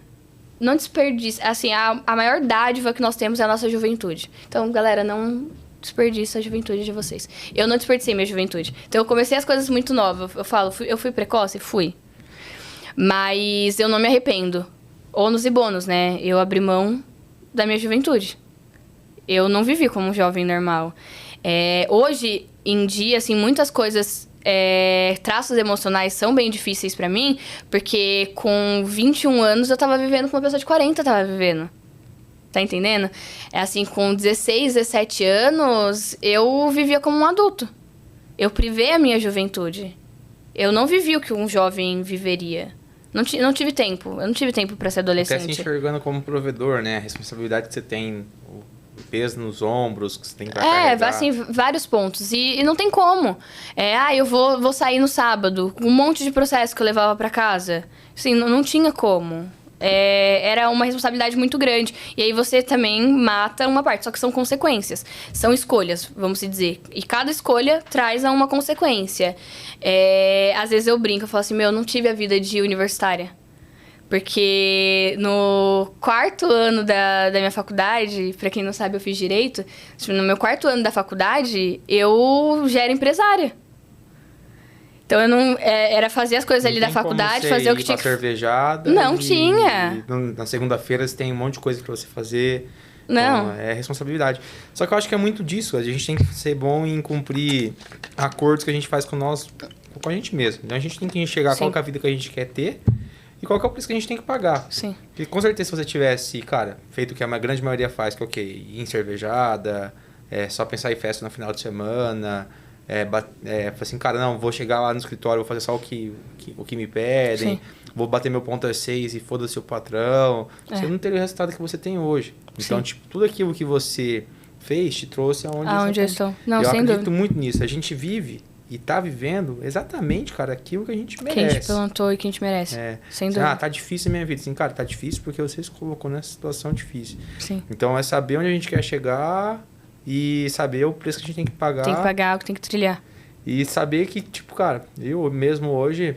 B: Não desperdice. Assim, a maior dádiva que nós temos é a nossa juventude. Então, galera, não... desperdiça a juventude de vocês. Eu não desperdicei minha juventude. Então, eu comecei as coisas muito novas. Eu fui precoce? Fui. Mas eu não me arrependo. Ônus e bônus, né? Eu abri mão da minha juventude. Eu não vivi como um jovem normal. Hoje em dia, assim, muitas coisas... traços emocionais são bem difíceis pra mim, porque com 21 anos eu tava vivendo como uma pessoa de 40 tava vivendo. Tá entendendo? Assim, com 16, 17 anos, eu vivia como um adulto. Eu privei a minha juventude. Eu não vivi o que um jovem viveria. Não tive tempo. Eu não tive tempo pra ser adolescente.
A: Até se enxergando como provedor, né? A responsabilidade que você tem, o peso nos ombros que você tem pra carregar.
B: Assim, vários pontos. E não tem como. Eu vou sair no sábado. Um monte de processo que eu levava pra casa. Assim, não tinha como. Era uma responsabilidade muito grande. E aí você também mata uma parte. Só que são consequências. São escolhas, vamos dizer. E cada escolha traz a uma consequência. Às vezes eu brinco, eu falo assim, eu não tive a vida de universitária. Porque no 4º ano da minha faculdade, pra quem não sabe, eu fiz direito. No meu 4º ano da faculdade, eu já era empresária. Então, eu não... era fazer as coisas ali da faculdade, fazer o que tinha que...
A: cervejada.
B: Não tinha.
A: Na segunda-feira você tem um monte de coisa pra você fazer.
B: Não.
A: Então, é responsabilidade. Só que eu acho que é muito disso. A gente tem que ser bom em cumprir acordos que a gente faz com a gente mesmo. Então, a gente tem que enxergar qual que é a vida que a gente quer ter e qual que é o preço que a gente tem que pagar.
B: Sim.
A: Porque, com certeza, se você tivesse, cara, feito o que a grande maioria faz, que é o quê? Ir em cervejada, só pensar em festa no final de semana... assim, cara, não, vou chegar lá no escritório, vou fazer só o que me pedem, sim, vou bater meu ponto às 6 e foda-se o patrão. Você não teria o resultado que você tem hoje. Então, tipo, tudo aquilo que você fez te trouxe aonde
B: eu estou. Não,
A: eu
B: sem
A: acredito
B: dúvida.
A: muito nisso. A gente vive e tá vivendo exatamente, cara, aquilo que a gente merece.
B: Que a gente plantou e que a gente merece. Sem dúvida.
A: Tá difícil a minha vida. Assim, cara, tá difícil porque você se colocou nessa situação difícil.
B: Sim.
A: Então, é saber onde a gente quer chegar... E saber o preço que a gente tem que pagar.
B: Tem que pagar o que tem que trilhar.
A: E saber que, tipo, cara, eu mesmo hoje...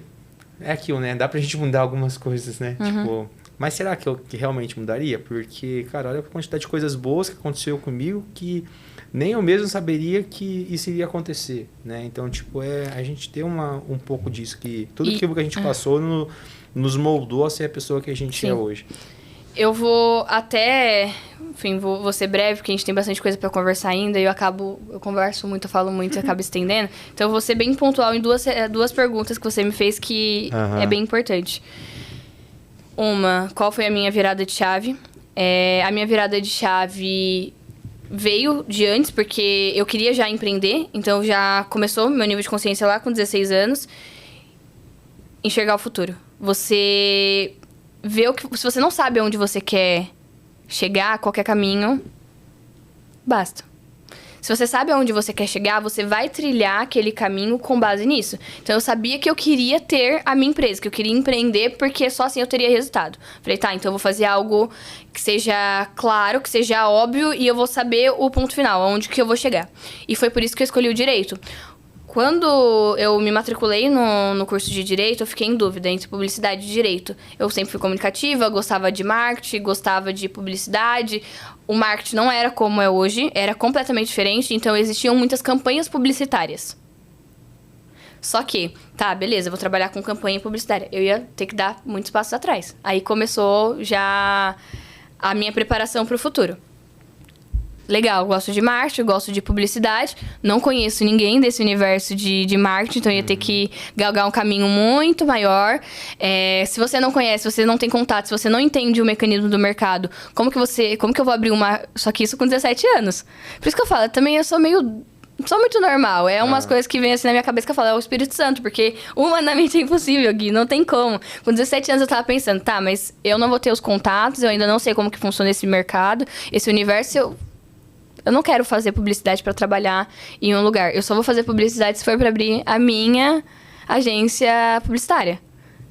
A: É aquilo, né? Dá pra gente mudar algumas coisas, né?
B: Uhum.
A: Tipo... Mas será que eu realmente mudaria? Porque, cara, olha a quantidade de coisas boas que aconteceu comigo que nem eu mesmo saberia que isso iria acontecer, né? Então, tipo, a gente ter um pouco disso. Que tudo aquilo que a gente passou nos moldou a ser a pessoa que a gente é hoje.
B: Eu vou até... Enfim, vou ser breve, porque a gente tem bastante coisa pra conversar ainda. E eu converso muito, eu falo muito e acabo estendendo. Então, eu vou ser bem pontual em duas perguntas que você me fez que é bem importante. Uma, qual foi a minha virada de chave? A minha virada de chave veio de antes, porque eu queria já empreender. Então, já começou meu nível de consciência lá com 16 anos. Enxergar o futuro. Você... se você não sabe onde você quer chegar, qualquer caminho basta. Se você sabe aonde você quer chegar, você vai trilhar aquele caminho com base nisso. Então, eu sabia que eu queria ter a minha empresa, que eu queria empreender, porque só assim eu teria resultado. Falei, tá, então eu vou fazer algo que seja claro, que seja óbvio, e eu vou saber o ponto final, aonde que eu vou chegar. E foi por isso que eu escolhi o direito. Quando eu me matriculei no curso de Direito, eu fiquei em dúvida entre publicidade e Direito. Eu sempre fui comunicativa, gostava de marketing, gostava de publicidade. O marketing não era como é hoje, era completamente diferente, então existiam muitas campanhas publicitárias. Só que, tá, beleza, eu vou trabalhar com campanha publicitária. Eu ia ter que dar muitos passos atrás. Aí começou já a minha preparação para o futuro. Legal, gosto de marketing, gosto de publicidade. Não conheço ninguém desse universo de marketing, então eu ia ter que galgar um caminho muito maior. Se você não conhece, se você não tem contato, se você não entende o mecanismo do mercado, como que eu vou abrir uma... Só que isso com 17 anos. Por isso que eu falo, também eu sou muito normal. É umas coisas que vem assim na minha cabeça que eu falo, é o Espírito Santo, porque humanamente é impossível, Gui, não tem como. Com 17 anos eu tava pensando, tá, mas eu não vou ter os contatos, eu ainda não sei como que funciona esse mercado, esse universo, eu não quero fazer publicidade para trabalhar em um lugar. Eu só vou fazer publicidade se for para abrir a minha agência publicitária.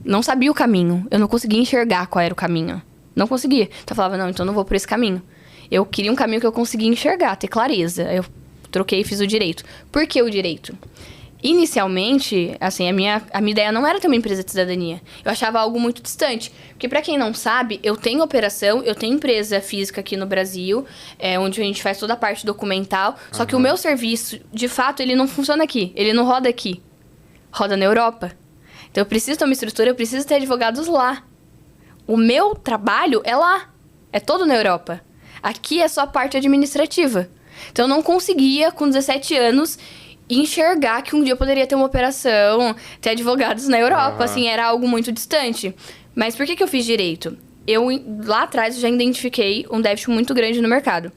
B: Não sabia o caminho. Eu não conseguia enxergar qual era o caminho. Não conseguia. Então eu falava, não, então não vou por esse caminho. Eu queria um caminho que eu conseguia enxergar, ter clareza. Eu troquei e fiz o direito. Por que o direito? Inicialmente, assim, a minha ideia não era ter uma empresa de cidadania. Eu achava algo muito distante. Porque, pra quem não sabe, eu tenho operação, eu tenho empresa física aqui no Brasil, onde a gente faz toda a parte documental. Só que o meu serviço, de fato, ele não funciona aqui. Ele não roda aqui. Roda na Europa. Então, eu preciso ter uma estrutura, eu preciso ter advogados lá. O meu trabalho é lá. É todo na Europa. Aqui é só a parte administrativa. Então, eu não conseguia, com 17 anos... enxergar que um dia eu poderia ter uma operação, ter advogados na Europa, assim, era algo muito distante. Mas por que eu fiz direito? Lá atrás, eu já identifiquei um déficit muito grande no mercado.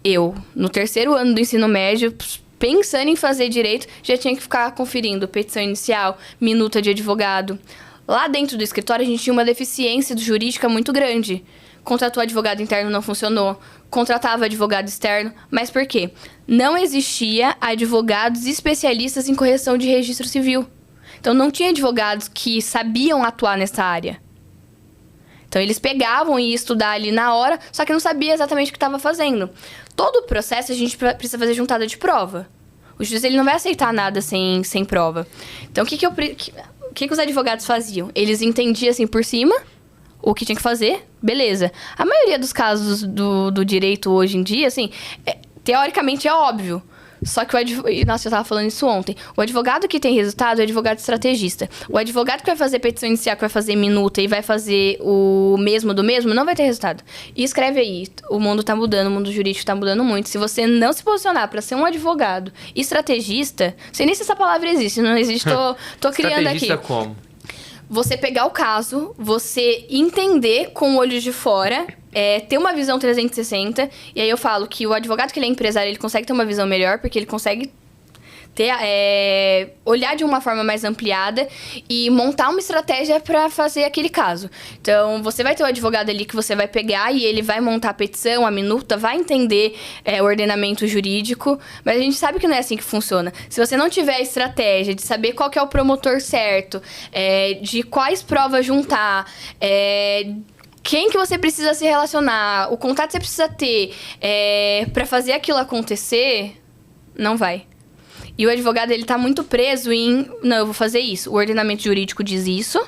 B: Eu, no terceiro ano do ensino médio, pensando em fazer direito, já tinha que ficar conferindo petição inicial, minuta de advogado. Lá dentro do escritório, a gente tinha uma deficiência jurídica muito grande. Contratou advogado interno, não funcionou. Contratava advogado externo. Mas por quê? Não existia advogados especialistas em correção de registro civil. Então, não tinha advogados que sabiam atuar nessa área. Então, eles pegavam e iam estudar ali na hora, só que não sabia exatamente o que estava fazendo. Todo o processo, a gente precisa fazer juntada de prova. O juiz ele não vai aceitar nada sem prova. Então, o que os advogados faziam? Eles entendiam, assim, por cima... o que tinha que fazer, beleza. A maioria dos casos do direito hoje em dia, assim, teoricamente é óbvio. Só que nossa, eu tava falando isso ontem. O advogado que tem resultado é o advogado estrategista. O advogado que vai fazer petição inicial, que vai fazer minuta e vai fazer o mesmo do mesmo, não vai ter resultado. E escreve aí, o mundo tá mudando, o mundo jurídico tá mudando muito. Se você não se posicionar pra ser um advogado estrategista, não sei nem se essa palavra existe, não existe, tô criando aqui.
A: Estrategista como?
B: Você pegar o caso, você entender com o olho de fora, ter uma visão 360. E aí eu falo que o advogado que ele é empresário, ele consegue ter uma visão melhor, porque ele consegue olhar de uma forma mais ampliada e montar uma estratégia para fazer aquele caso. Então, você vai ter o advogado ali que você vai pegar e ele vai montar a petição, a minuta, vai entender o ordenamento jurídico, mas a gente sabe que não é assim que funciona. Se você não tiver a estratégia de saber qual que é o promotor certo, de quais provas juntar, quem que você precisa se relacionar, o contato que você precisa ter para fazer aquilo acontecer, não vai. E o advogado, ele tá muito preso em... não, eu vou fazer isso. O ordenamento jurídico diz isso.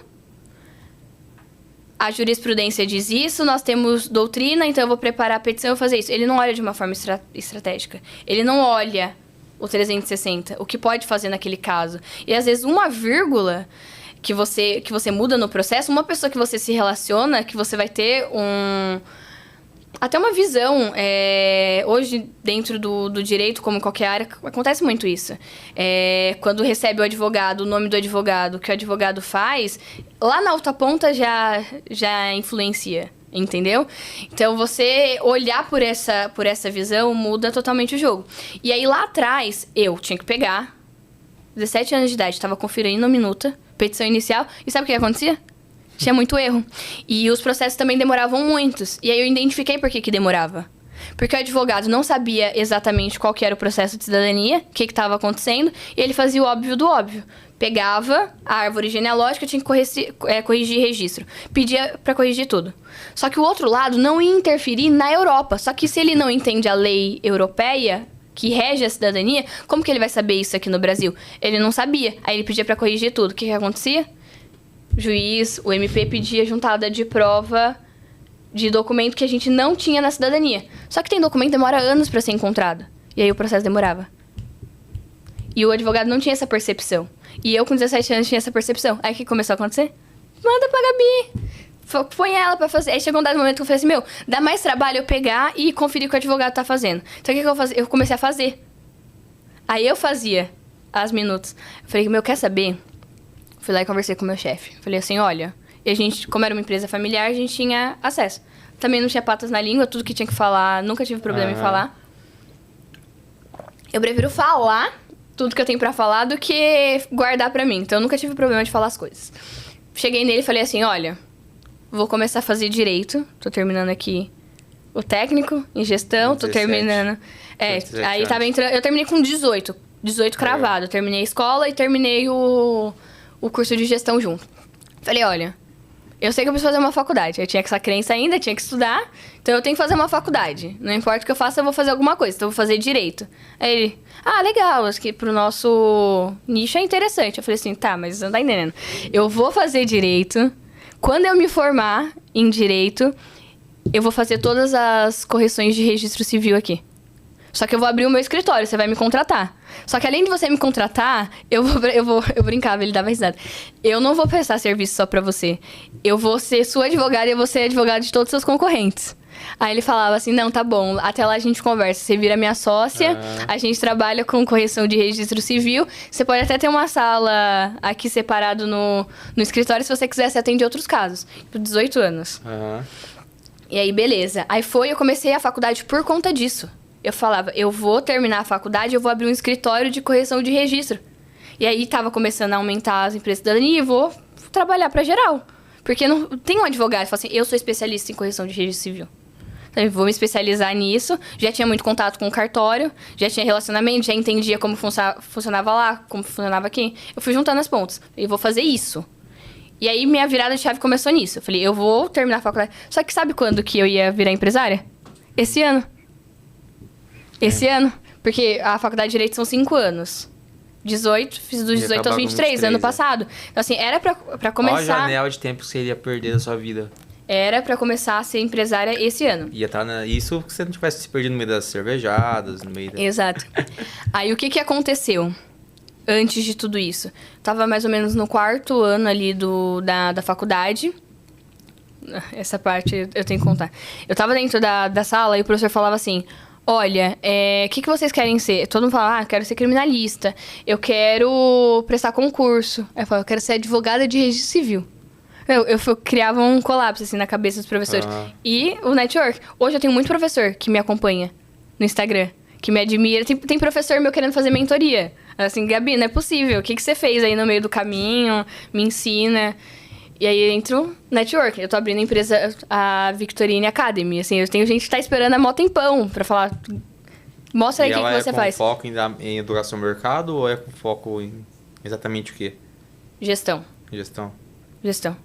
B: A jurisprudência diz isso. Nós temos doutrina, então eu vou preparar a petição e vou fazer isso. Ele não olha de uma forma estratégica. Ele não olha o 360, o que pode fazer naquele caso. E, às vezes, uma vírgula que você muda no processo, uma pessoa que você se relaciona, que você vai ter até uma visão, hoje, dentro do direito, como em qualquer área, acontece muito isso. Quando recebe o advogado, o nome do advogado, o que o advogado faz, lá na outra ponta já influencia, entendeu? Então, você olhar por essa visão muda totalmente o jogo. E aí, lá atrás, eu tinha que pegar, 17 anos de idade, estava conferindo a minuta, petição inicial, e sabe o que acontecia? Tinha muito erro. E os processos também demoravam muitos. E aí eu identifiquei por que demorava. Porque o advogado não sabia exatamente qual que era o processo de cidadania, o que estava acontecendo, e ele fazia o óbvio do óbvio. Pegava a árvore genealógica, tinha que corrigir registro. Pedia para corrigir tudo. Só que o outro lado não ia interferir na Europa. Só que se ele não entende a lei europeia que rege a cidadania, como que ele vai saber isso aqui no Brasil? Ele não sabia. Aí ele pedia para corrigir tudo. O que acontecia? O juiz, o MP pedia juntada de prova de documento que a gente não tinha na cidadania. Só que tem documento que demora anos para ser encontrado. E aí o processo demorava. E o advogado não tinha essa percepção. E eu, com 17 anos, tinha essa percepção. Aí o que começou a acontecer? Manda pra Gabi. Põe ela pra fazer. Aí chegou um dado momento que eu falei assim, meu, dá mais trabalho eu pegar e conferir o que o advogado tá fazendo. Então o que eu fazia? Eu comecei a fazer. Aí eu fazia as minutos. Eu falei, meu, quer saber? Fui lá e conversei com o meu chefe. Falei assim, olha, e a gente, como era uma empresa familiar, a gente tinha acesso. Também não tinha patas na língua, tudo que tinha que falar, nunca tive problema em falar. Eu prefiro falar tudo que eu tenho pra falar do que guardar pra mim. Então, eu nunca tive problema de falar as coisas. Cheguei nele e falei assim, olha, vou começar a fazer direito. Tô terminando aqui o técnico em gestão, 17. Tô terminando... aí tava entrando... Eu terminei com 18 cravado. Eu terminei a escola e terminei o curso de gestão junto. Falei, olha, eu sei que eu preciso fazer uma faculdade. Eu tinha essa crença ainda, tinha que estudar. Então, eu tenho que fazer uma faculdade. Não importa o que eu faça, eu vou fazer alguma coisa. Então, eu vou fazer direito. Aí ele... legal, acho que pro nosso nicho é interessante. Eu falei assim, tá, mas você não tá entendendo. Eu vou fazer direito. Quando eu me formar em direito, eu vou fazer todas as correções de registro civil aqui. Só que eu vou abrir o meu escritório, você vai me contratar. Só que além de você me contratar, eu brincava, ele dava risada. Eu não vou prestar serviço só pra você. Eu vou ser sua advogada e eu vou ser advogada de todos os seus concorrentes. Aí ele falava assim, não, tá bom, até lá a gente conversa. Você vira minha sócia, a gente trabalha com correção de registro civil. Você pode até ter uma sala aqui separado no escritório, se você quiser, você atende outros casos. Por 18 anos. E aí, beleza. Aí eu comecei a faculdade por conta disso. Eu falava, eu vou terminar a faculdade, eu vou abrir um escritório de correção de registro. E aí, tava começando a aumentar as empresas de cidadania e vou trabalhar pra geral. Porque não tem um advogado que fala assim, eu sou especialista em correção de registro civil. Então, eu vou me especializar nisso. Já tinha muito contato com o cartório, já tinha relacionamento, já entendia como funcionava lá, como funcionava aqui. Eu fui juntando as pontas. Eu vou fazer isso. E aí, minha virada de chave começou nisso. Eu falei, eu vou terminar a faculdade. Só que sabe quando que eu ia virar empresária? Esse ano. Esse ano. Porque a faculdade de Direito são 5 anos. 18, fiz dos 18 aos 23, ano passado. Então, assim, era pra começar...
A: Qual a janela de tempo que você iria perder da sua vida?
B: Era pra começar a ser empresária esse ano.
A: Ia estar isso se você não tivesse se perdido no meio das cervejadas, no meio da...
B: Exato. Aí, o que aconteceu antes de tudo isso? Tava mais ou menos no 4º ano ali da faculdade. Essa parte eu tenho que contar. Eu tava dentro da sala e o professor falava assim... Olha, o que vocês querem ser? Todo mundo fala, eu quero ser criminalista. Eu quero prestar concurso. Aí eu falava, eu quero ser advogada de registro civil. Eu criava um colapso, assim, na cabeça dos professores. E o network. Hoje eu tenho muito professor que me acompanha no Instagram, que me admira. Tem professor meu querendo fazer mentoria. Assim, Gabi, não é possível. O que você fez aí no meio do caminho? Me ensina. E aí entra o network. Eu tô abrindo a empresa, a Victorine Academy. Assim, eu tenho gente que tá esperando há mó tempão pra falar. Mostra aí o que você faz.
A: E ela é com foco em educação do mercado ou é com foco em exatamente o quê?
B: Gestão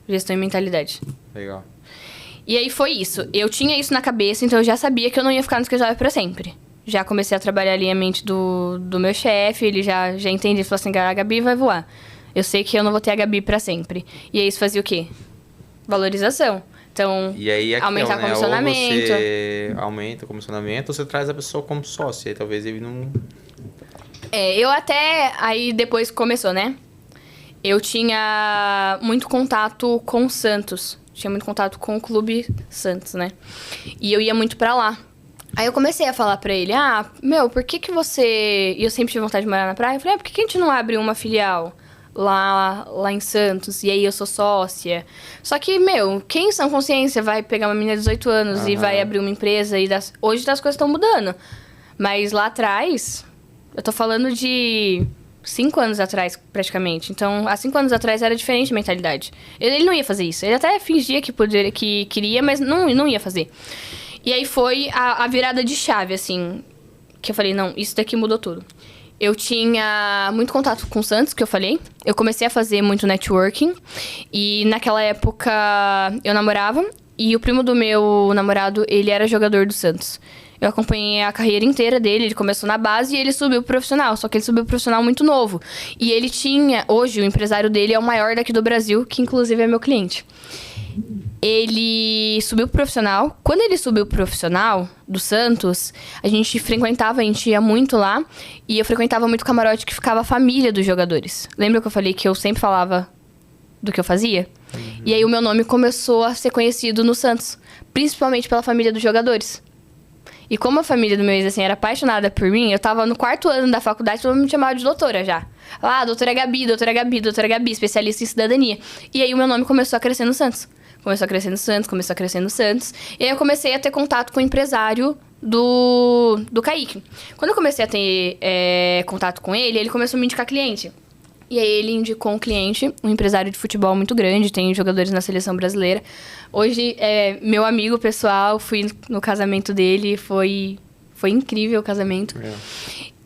B: e mentalidade.
A: Legal.
B: E aí foi isso. Eu tinha isso na cabeça, então eu já sabia que eu não ia ficar no escritório pra sempre. Já comecei a trabalhar ali a mente do meu chefe, ele já entendia, falou assim, a Gabi vai voar. Eu sei que eu não vou ter a Gabi pra sempre. E aí isso fazia o quê? Valorização. Então,
A: e aí,
B: aumentar o comissionamento.
A: Ou você aumenta o comissionamento ou você traz a pessoa como sócia. Aí talvez ele não...
B: eu até... Aí depois começou, né? Eu tinha muito contato com o Santos. Tinha muito contato com o Clube Santos, né? E eu ia muito pra lá. Aí eu comecei a falar pra ele, por que você... E eu sempre tive vontade de morar na praia. Eu falei, por que a gente não abre uma filial lá em Santos? E aí eu sou sócia. Só que, quem em sã consciência vai pegar uma menina de 18 anos e vai abrir uma empresa? Hoje as coisas estão mudando. Mas lá atrás, eu tô falando de 5 anos atrás, praticamente. Então, há 5 anos atrás era diferente a mentalidade. Ele não ia fazer isso. Ele até fingia que queria, mas não ia fazer. E aí foi a virada de chave, assim, que eu falei, não, isso daqui mudou tudo. Eu tinha muito contato com o Santos, que eu falei. Eu comecei a fazer muito networking. E naquela época eu namorava. E o primo do meu namorado, ele era jogador do Santos. Eu acompanhei a carreira inteira dele. Ele começou na base e ele subiu pro profissional. Só que ele subiu pro profissional muito novo. E ele tinha... Hoje, o empresário dele é o maior daqui do Brasil, que inclusive é meu cliente. Ele subiu pro profissional. Quando ele subiu pro profissional do Santos, a gente ia muito lá. E eu frequentava muito o camarote que ficava a família dos jogadores. Lembra que eu falei que eu sempre falava do que eu fazia? Uhum. E aí o meu nome começou a ser conhecido no Santos. Principalmente pela família dos jogadores. E como a família do meu ex, assim, era apaixonada por mim, eu tava no 4º ano da faculdade, todo mundo me chamava de doutora já. Doutora Gabi, doutora Gabi, doutora Gabi, especialista em cidadania. E aí o meu nome começou a crescer no Santos. Começou a crescer no Santos. E aí eu comecei a ter contato com o empresário do Kaique. Quando eu comecei a ter contato com ele, ele começou a me indicar cliente. E aí ele indicou um cliente, um empresário de futebol muito grande, tem jogadores na seleção brasileira. Hoje é meu amigo pessoal, fui no casamento dele, foi incrível o casamento. É.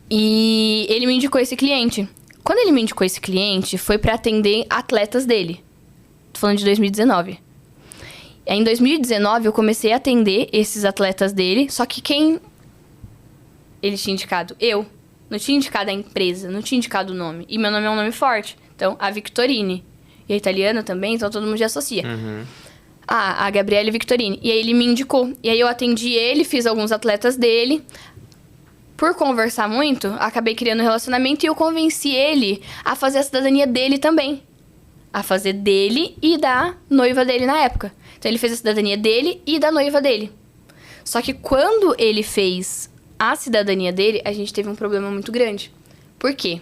B: E ele me indicou esse cliente. Quando ele me indicou esse cliente, foi para atender atletas dele. Tô falando de 2019. Aí, em 2019, eu comecei a atender esses atletas dele, só que quem ele tinha indicado? Eu. Não tinha indicado a empresa, não tinha indicado o nome. E meu nome é um nome forte. Então, a Victorini. E é italiana também, então todo mundo já associa.
A: Uhum.
B: A Gabriele Victorini. E aí ele me indicou. E aí eu atendi ele, fiz alguns atletas dele. Por conversar muito, acabei criando um relacionamento e eu convenci ele a fazer a cidadania dele também. A fazer dele e da noiva dele na época. Então ele fez a cidadania dele e da noiva dele. Só que quando ele fez a cidadania dele, a gente teve um problema muito grande. Por quê?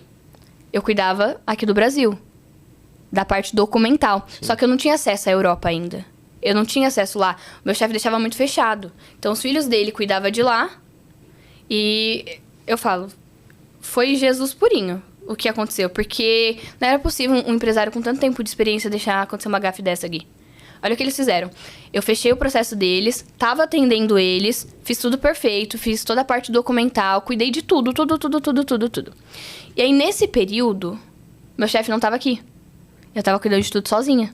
B: Eu cuidava aqui do Brasil, da parte documental. Sim. Só que eu não tinha acesso à Europa ainda. Eu não tinha acesso lá. O meu chefe deixava muito fechado. Então os filhos dele cuidavam de lá. E eu falo, foi Jesus purinho o que aconteceu. Porque não era possível um empresário com tanto tempo de experiência deixar acontecer uma gafe dessa aqui. Olha o que eles fizeram. Eu fechei o processo deles, tava atendendo eles, fiz tudo perfeito, fiz toda a parte documental, cuidei de tudo. E aí, nesse período, meu chefe não tava aqui. Eu tava cuidando de tudo sozinha.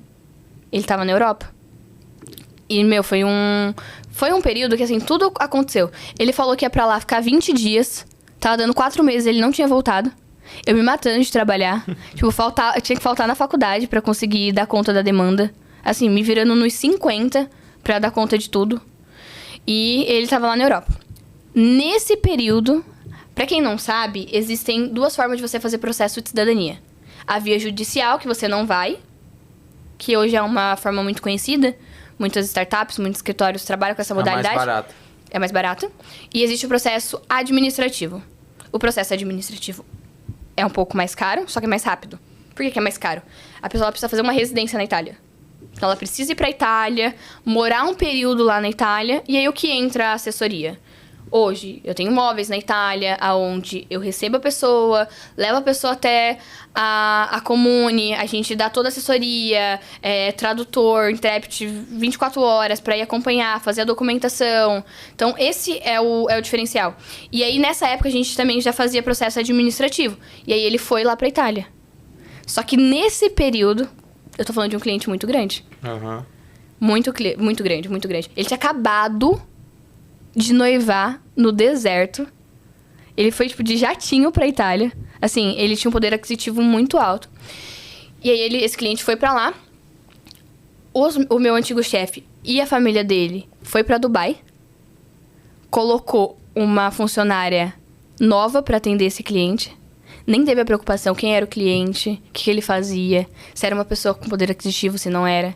B: Ele tava na Europa. E, foi um período que, assim, tudo aconteceu. Ele falou que ia pra lá ficar 20 dias, tava dando 4 meses, ele não tinha voltado. Eu me matando de trabalhar. Eu tinha que faltar na faculdade pra conseguir dar conta da demanda. Assim, me virando nos 50 pra dar conta de tudo. E ele tava lá na Europa. Nesse período, pra quem não sabe, existem 2 formas de você fazer processo de cidadania. A via judicial, que você não vai, que hoje é uma forma muito conhecida. Muitas startups, muitos escritórios trabalham com essa modalidade. É mais barato. E existe o processo administrativo. O processo administrativo é um pouco mais caro, só que é mais rápido. Por que é mais caro? A pessoa precisa fazer uma residência na Itália. Então, ela precisa ir para a Itália, morar um período lá na Itália, e aí o que entra a assessoria? Hoje, eu tenho imóveis na Itália, onde eu recebo a pessoa, levo a pessoa até a comune, a gente dá toda a assessoria, tradutor, intérprete 24 horas para ir acompanhar, fazer a documentação. Então, esse é o diferencial. E aí, nessa época, a gente também já fazia processo administrativo. E aí, ele foi lá para a Itália. Só que nesse período... Eu tô falando de um cliente muito grande.
A: Uhum.
B: Muito grande, muito grande. Ele tinha acabado de noivar no deserto. Ele foi, de jatinho pra Itália. Assim, ele tinha um poder aquisitivo muito alto. E aí, esse cliente foi pra lá. O meu antigo chefe e a família dele foi pra Dubai. Colocou uma funcionária nova pra atender esse cliente. Nem teve a preocupação quem era o cliente, o que ele fazia, se era uma pessoa com poder aquisitivo, se não era.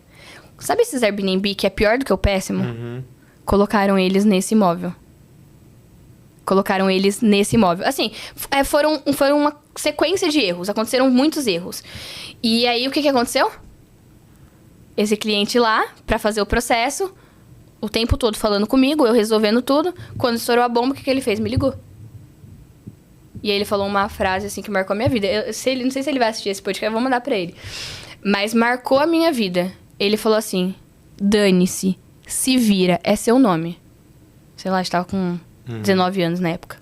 B: Sabe esses Airbnb que é pior do que o péssimo?
A: Uhum.
B: Colocaram eles nesse imóvel. Assim, foram uma sequência de erros. Aconteceram muitos erros. E aí, o que aconteceu? Esse cliente lá, pra fazer o processo, o tempo todo falando comigo, eu resolvendo tudo. Quando estourou a bomba, o que ele fez? Me ligou. E aí ele falou uma frase, assim, que marcou a minha vida. Não sei se ele vai assistir esse podcast, eu vou mandar pra ele. Mas marcou a minha vida. Ele falou assim, dane-se, se vira, é seu nome. Sei lá, estava com 19 anos na época.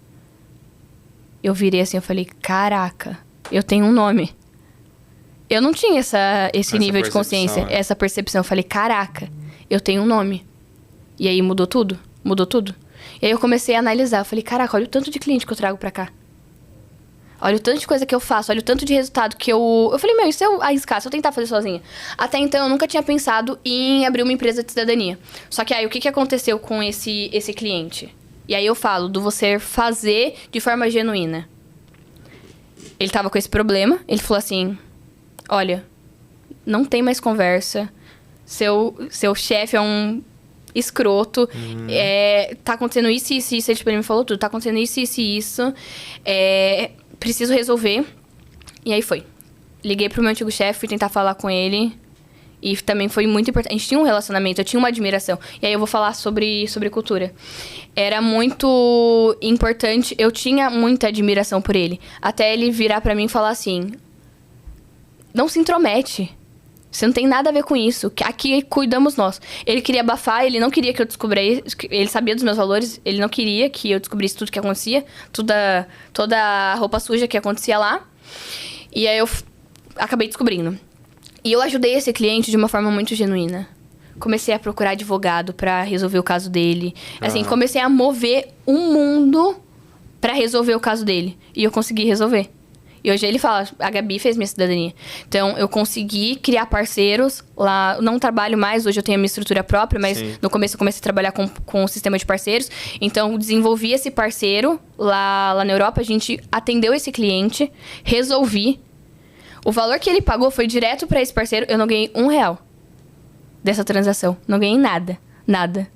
B: Eu virei assim, eu falei, caraca, eu tenho um nome. Eu não tinha esse nível de consciência, essa percepção. Eu falei, caraca, eu tenho um nome. E aí mudou tudo. E aí eu comecei a analisar. Eu falei, caraca, olha o tanto de cliente que eu trago pra cá. Olha o tanto de coisa que eu faço, olha o tanto de resultado que eu... Eu falei, meu, e se eu arriscar, se eu tentar fazer sozinha? Até então, eu nunca tinha pensado em abrir uma empresa de cidadania. Só que aí, o que aconteceu com esse cliente? E aí eu falo do você fazer de forma genuína. Ele tava com esse problema, ele falou assim, olha, não tem mais conversa, seu chefe é um escroto, tá acontecendo isso, isso, isso, ele me falou tudo, tá acontecendo isso, isso e isso, preciso resolver. E aí foi. Liguei pro meu antigo chefe, fui tentar falar com ele. E também foi muito importante. A gente tinha um relacionamento, eu tinha uma admiração. E aí eu vou falar sobre cultura. Era muito importante, eu tinha muita admiração por ele. Até ele virar pra mim e falar assim, não se intromete. Você não tem nada a ver com isso. Aqui cuidamos nós. Ele queria abafar, ele não queria que eu descobrisse. Ele sabia dos meus valores, ele não queria que eu descobrisse tudo que acontecia. Toda a roupa suja que acontecia lá. E aí eu acabei descobrindo. E eu ajudei esse cliente de uma forma muito genuína. Comecei a procurar advogado pra resolver o caso dele. Assim, comecei a mover um mundo pra resolver o caso dele. E eu consegui resolver. E hoje ele fala, a Gabi fez minha cidadania. Então, eu consegui criar parceiros lá. Não trabalho mais, hoje eu tenho a minha estrutura própria, mas no começo eu comecei a trabalhar com um sistema de parceiros. Então, desenvolvi esse parceiro lá na Europa. A gente atendeu esse cliente, resolvi. O valor que ele pagou foi direto pra esse parceiro. Eu não ganhei R$1 dessa transação. Não ganhei nada. Nada.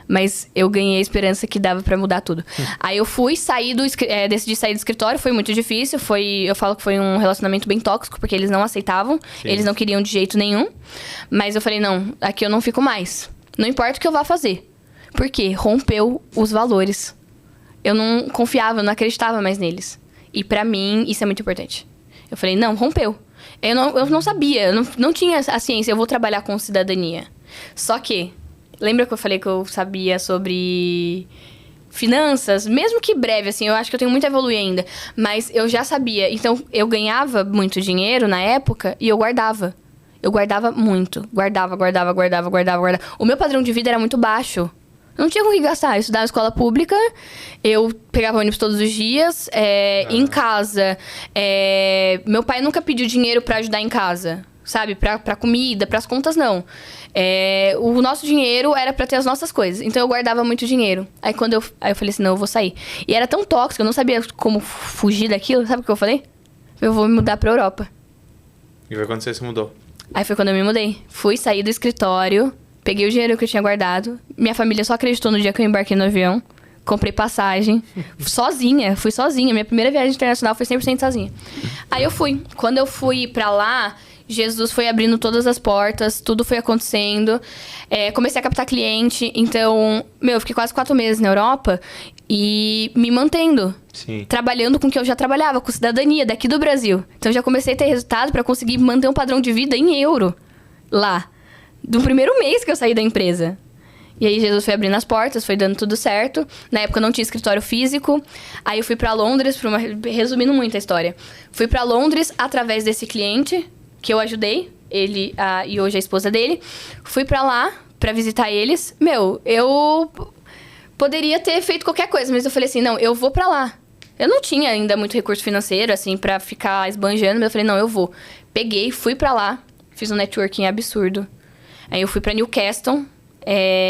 B: Mas eu ganhei a esperança que dava pra mudar tudo. Aí eu fui, decidi sair do escritório. Foi muito difícil. Eu falo que foi um relacionamento bem tóxico, porque eles não aceitavam. Sim. Eles não queriam de jeito nenhum. Mas eu falei, não, aqui eu não fico mais. Não importa o que eu vá fazer. Por quê? Rompeu os valores. Eu não confiava, eu não acreditava mais neles. E pra mim, isso é muito importante. Eu falei, não, rompeu. Eu não sabia, eu não tinha a ciência, eu vou trabalhar com cidadania. Só que, lembra que eu falei que eu sabia sobre finanças? Mesmo que breve, assim, eu acho que eu tenho muito a evoluir ainda. Mas eu já sabia. Então, eu ganhava muito dinheiro na época e eu guardava. Eu guardava muito. Guardava. O meu padrão de vida era muito baixo. Não tinha com o que gastar. Eu estudava em escola pública, eu pegava ônibus todos os dias, em casa. Meu pai nunca pediu dinheiro pra ajudar em casa, sabe? Pra comida, pras contas, não. O nosso dinheiro era pra ter as nossas coisas. Então eu guardava muito dinheiro. Aí eu falei assim, não, eu vou sair. E era tão tóxico, eu não sabia como fugir daquilo. Sabe o que eu falei? Eu vou me mudar pra Europa.
A: E foi quando você se mudou?
B: Aí foi quando eu me mudei. Fui sair do escritório... Peguei o dinheiro que eu tinha guardado. Minha família só acreditou no dia que eu embarquei no avião. Comprei passagem. Fui sozinha. Minha primeira viagem internacional foi 100% sozinha. Aí eu fui. Quando eu fui pra lá, Jesus foi abrindo todas as portas. Tudo foi acontecendo. Comecei a captar cliente. Então, eu fiquei quase 4 meses na Europa. E me mantendo.
A: Sim.
B: Trabalhando com o que eu já trabalhava. Com cidadania daqui do Brasil. Então, eu já comecei a ter resultado pra conseguir manter um padrão de vida em euro. Lá. Do primeiro mês que eu saí da empresa. E aí Jesus foi abrindo as portas, foi dando tudo certo. Na época não tinha escritório físico. Aí eu fui pra Londres, resumindo muito a história. Fui pra Londres através desse cliente que eu ajudei, ele e hoje a esposa dele. Fui pra lá pra visitar eles. Eu poderia ter feito qualquer coisa, mas eu falei assim, não, eu vou pra lá. Eu não tinha ainda muito recurso financeiro, assim, pra ficar esbanjando, mas eu falei, não, eu vou. Peguei, fui pra lá, fiz um networking absurdo. Aí eu fui pra Newcastle,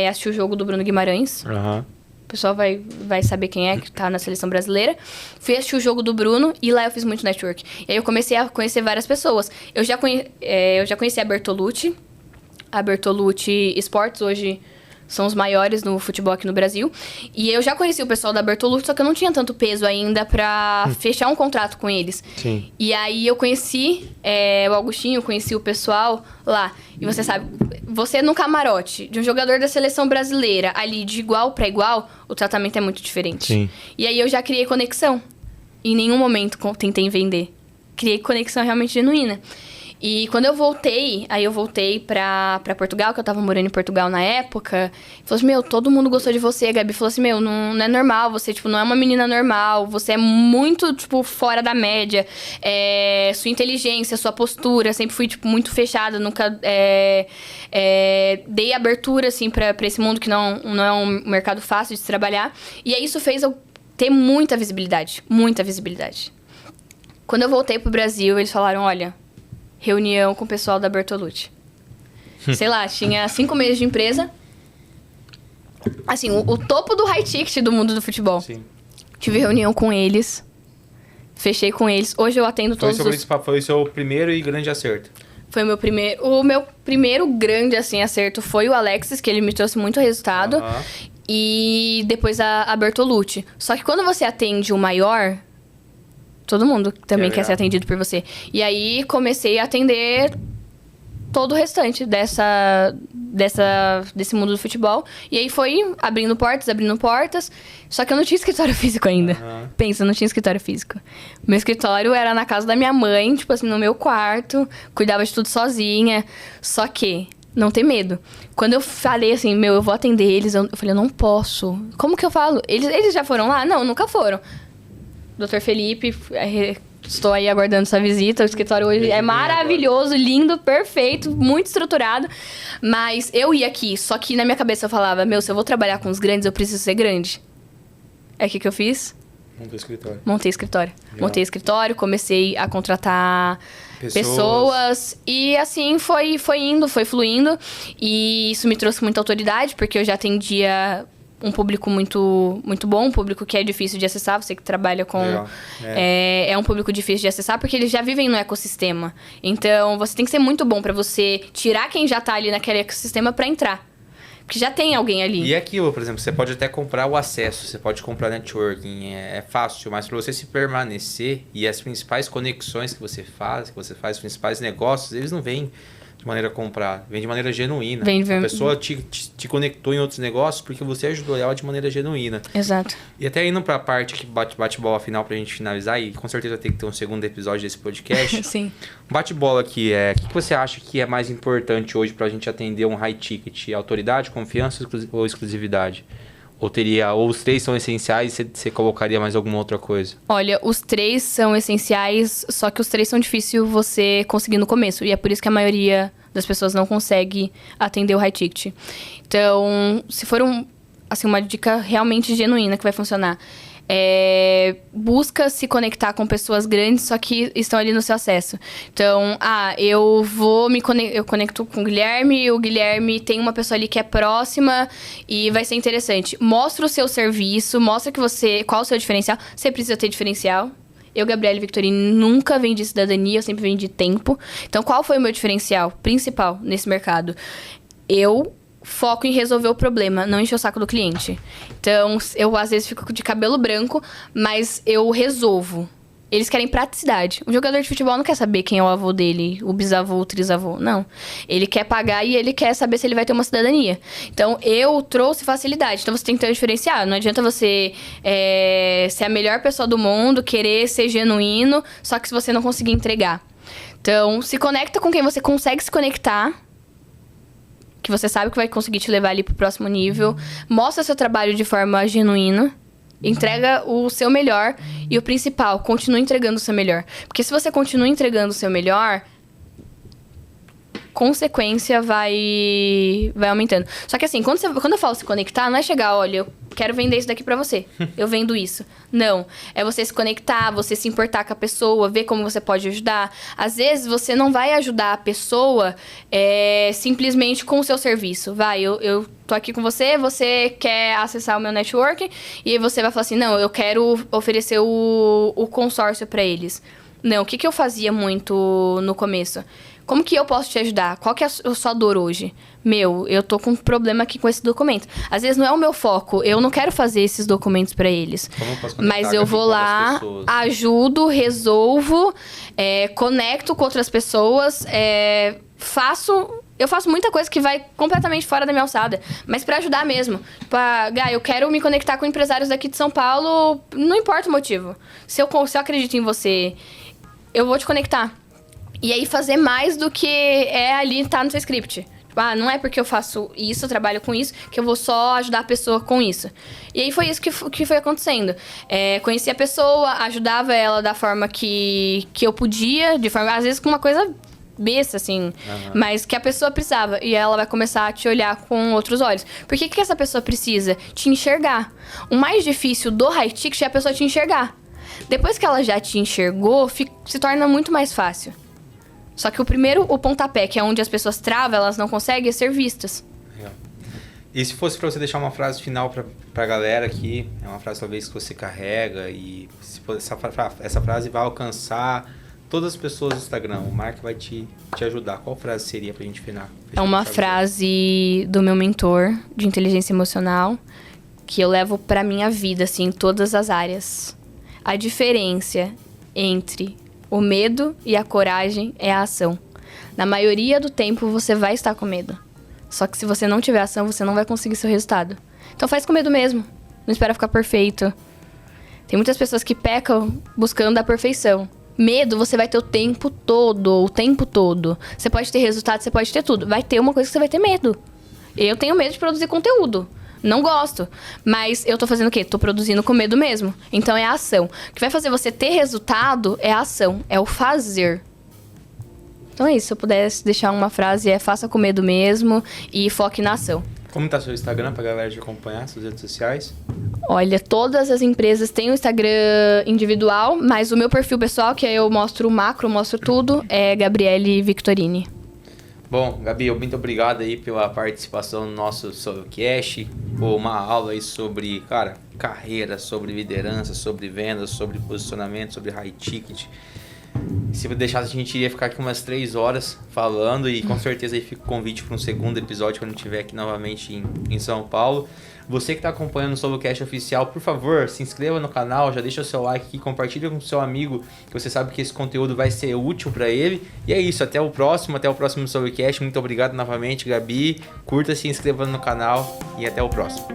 B: assisti o jogo do Bruno Guimarães. O pessoal vai saber quem é que tá na seleção brasileira. Fui assistir o jogo do Bruno e lá eu fiz muito network. E aí eu comecei a conhecer várias pessoas. Eu já conheci a Bertolucci. A Bertolucci Sports hoje são os maiores no futebol aqui no Brasil. E eu já conheci o pessoal da Bertolucci, só que eu não tinha tanto peso ainda pra fechar um contrato com eles. Sim. E aí eu conheci o Augustinho, conheci o pessoal lá. E você sabe, você no camarote de um jogador da seleção brasileira, ali de igual pra igual, o tratamento é muito diferente. Sim. E aí eu já criei conexão. Em nenhum momento tentei vender. Criei conexão realmente genuína. E quando eu voltei, aí eu voltei pra Portugal, que eu tava morando em Portugal na época. Falou assim, meu, todo mundo gostou de você. A Gabi falou assim, meu, não é normal, você, tipo, não é uma menina normal. Você é muito, tipo, fora da média. Sua inteligência, sua postura, sempre fui, tipo, muito fechada. Nunca dei abertura, assim, pra esse mundo que não é um mercado fácil de se trabalhar. E aí isso fez eu ter muita visibilidade, muita visibilidade. Quando eu voltei pro Brasil, eles falaram, olha, reunião com o pessoal da Bertolucci. Sei lá, tinha 5 meses de empresa. Assim, o topo do high ticket do mundo do futebol.
A: Sim.
B: Tive reunião com eles. Fechei com eles. Hoje eu atendo todos os...
A: Foi o seu primeiro e grande acerto.
B: Foi o meu primeiro grande, assim, acerto foi o Alexis, que ele me trouxe muito resultado. E depois a Bertolucci. Só que quando você atende o maior... Todo mundo também quer ser atendido por você. E aí, comecei a atender todo o restante desse mundo do futebol. E aí, foi abrindo portas. Só que eu não tinha escritório físico ainda. Pensa, eu não tinha escritório físico. Meu escritório era na casa da minha mãe, tipo assim, no meu quarto. Cuidava de tudo sozinha. Só que... não ter medo. Quando eu falei assim, meu, eu vou atender eles, eu falei, eu não posso. Como que eu falo? Eles já foram lá? Não, nunca foram. Dr. Felipe, estou aí aguardando sua visita. O escritório hoje é maravilhoso, lindo, perfeito, muito estruturado. Mas eu ia aqui, só que na minha cabeça eu falava, meu, se eu vou trabalhar com os grandes, eu preciso ser grande. Aí o que eu fiz? Montei escritório, comecei a contratar pessoas. E assim foi indo, foi fluindo. E isso me trouxe muita autoridade, porque eu já atendia um público muito, muito bom, um público que é difícil de acessar. Você que trabalha com... É um público difícil de acessar, porque eles já vivem no ecossistema. Então, você tem que ser muito bom pra você tirar quem já tá ali naquele ecossistema pra entrar. Porque já tem alguém ali.
A: E aquilo, por exemplo, você pode até comprar o acesso, você pode comprar networking, é fácil, mas para você se permanecer e as principais conexões que você faz, os principais negócios, eles não vêm de maneira comprada, vem de maneira genuína. A pessoa te conectou em outros negócios porque você ajudou ela de maneira genuína.
B: Exato.
A: E até indo pra parte que bate-bola final pra gente finalizar, e com certeza tem que ter um segundo episódio desse podcast.
B: Sim.
A: Bate-bola aqui, o que você acha que é mais importante hoje pra gente atender um high ticket? Autoridade, confiança ou exclusividade? Ou os três são essenciais e você colocaria mais alguma outra coisa?
B: Olha, os três são essenciais, só que os três são difíceis você conseguir no começo. E é por isso que a maioria das pessoas não consegue atender o high ticket. Então, se for uma dica realmente genuína que vai funcionar, busca se conectar com pessoas grandes, só que estão ali no seu acesso. Então, eu conecto com o Guilherme tem uma pessoa ali que é próxima e vai ser interessante. Mostra o seu serviço, mostra qual é o seu diferencial. Você precisa ter diferencial. Eu, Gabriele Victorini, nunca vendi cidadania, eu sempre vendi tempo. Então, qual foi o meu diferencial principal nesse mercado? Eu foco em resolver o problema, não encher o saco do cliente. Então, eu às vezes fico de cabelo branco, mas eu resolvo. Eles querem praticidade. Um jogador de futebol não quer saber quem é o avô dele, o bisavô, o trisavô. Não. Ele quer pagar e ele quer saber se ele vai ter uma cidadania. Então, eu trouxe facilidade. Então, você tem que ter um diferencial. Não adianta você ser a melhor pessoa do mundo, querer ser genuíno, só que se você não conseguir entregar. Então, se conecta com quem você consegue se conectar, que você sabe que vai conseguir te levar ali pro próximo nível. Mostra seu trabalho de forma genuína. Entrega o seu melhor. E o principal, continue entregando o seu melhor. Porque se você continua entregando o seu melhor, consequência vai aumentando. Só que assim, quando eu falo se conectar, não é chegar, olha, eu quero vender isso daqui pra você. Eu vendo isso. Não. É você se conectar, você se importar com a pessoa, ver como você pode ajudar. Às vezes, você não vai ajudar a pessoa simplesmente com o seu serviço. Eu tô aqui com você quer acessar o meu network, e aí você vai falar assim, não, eu quero oferecer o consórcio pra eles. Não, o que eu fazia muito no começo? Como que eu posso te ajudar? Qual que é a sua dor hoje? Meu, eu tô com um problema aqui com esse documento. Às vezes não é o meu foco. Eu não quero fazer esses documentos pra eles. Mas eu vou lá, ajudo, resolvo, conecto com outras pessoas, eu faço muita coisa que vai completamente fora da minha alçada. Mas pra ajudar mesmo. Gá, eu quero me conectar com empresários daqui de São Paulo, não importa o motivo. Se eu acredito em você, eu vou te conectar. E aí fazer mais do que é ali, tá no seu script. Tipo, não é porque eu faço isso, eu trabalho com isso, que eu vou só ajudar a pessoa com isso. E aí foi isso que foi acontecendo. Conheci a pessoa, ajudava ela da forma que eu podia, de forma, às vezes com uma coisa besta, assim, mas que a pessoa precisava. E ela vai começar a te olhar com outros olhos. Por que essa pessoa precisa? Te enxergar. O mais difícil do high ticket é a pessoa te enxergar. Depois que ela já te enxergou, se torna muito mais fácil. Só que o pontapé, que é onde as pessoas travam, elas não conseguem ser vistas.
A: Legal. E se fosse para você deixar uma frase final pra galera aqui, é uma frase talvez que você carrega e essa frase vai alcançar todas as pessoas do Instagram, o Mark vai te ajudar. Qual frase seria pra gente fechar?
B: É uma frase do meu mentor de inteligência emocional que eu levo pra minha vida, assim, em todas as áreas. A diferença entre o medo e a coragem é a ação. Na maioria do tempo, você vai estar com medo. Só que se você não tiver ação, você não vai conseguir seu resultado. Então faz com medo mesmo. Não espera ficar perfeito. Tem muitas pessoas que pecam buscando a perfeição. Medo, você vai ter o tempo todo. Você pode ter resultado, você pode ter tudo. Vai ter uma coisa que você vai ter medo. Eu tenho medo de produzir conteúdo. Não gosto. Mas eu tô fazendo o quê? Tô produzindo com medo mesmo. Então é a ação. O que vai fazer você ter resultado é a ação. É o fazer. Então é isso. Se eu pudesse deixar uma frase, faça com medo mesmo e foque na ação.
A: Como tá seu Instagram pra galera te acompanhar, suas redes sociais?
B: Olha, todas as empresas têm o Instagram individual, mas o meu perfil pessoal, que aí eu mostro o macro, mostro tudo, é Gabriele Victorini.
A: Bom, Gabi, muito obrigado aí pela participação no nosso Solocast. Uma aula aí sobre, cara, carreira, sobre liderança, sobre vendas, sobre posicionamento, sobre high ticket. Se eu deixasse, a gente iria ficar aqui umas 3 horas falando e com certeza aí fica o convite para um segundo episódio quando estiver aqui novamente em São Paulo. Você que está acompanhando o Solocast Oficial, por favor, se inscreva no canal, já deixa o seu like aqui, compartilha com o seu amigo, que você sabe que esse conteúdo vai ser útil para ele. E é isso, até o próximo Solocast. Muito obrigado novamente, Gabi. Curta, se inscreva no canal e até o próximo.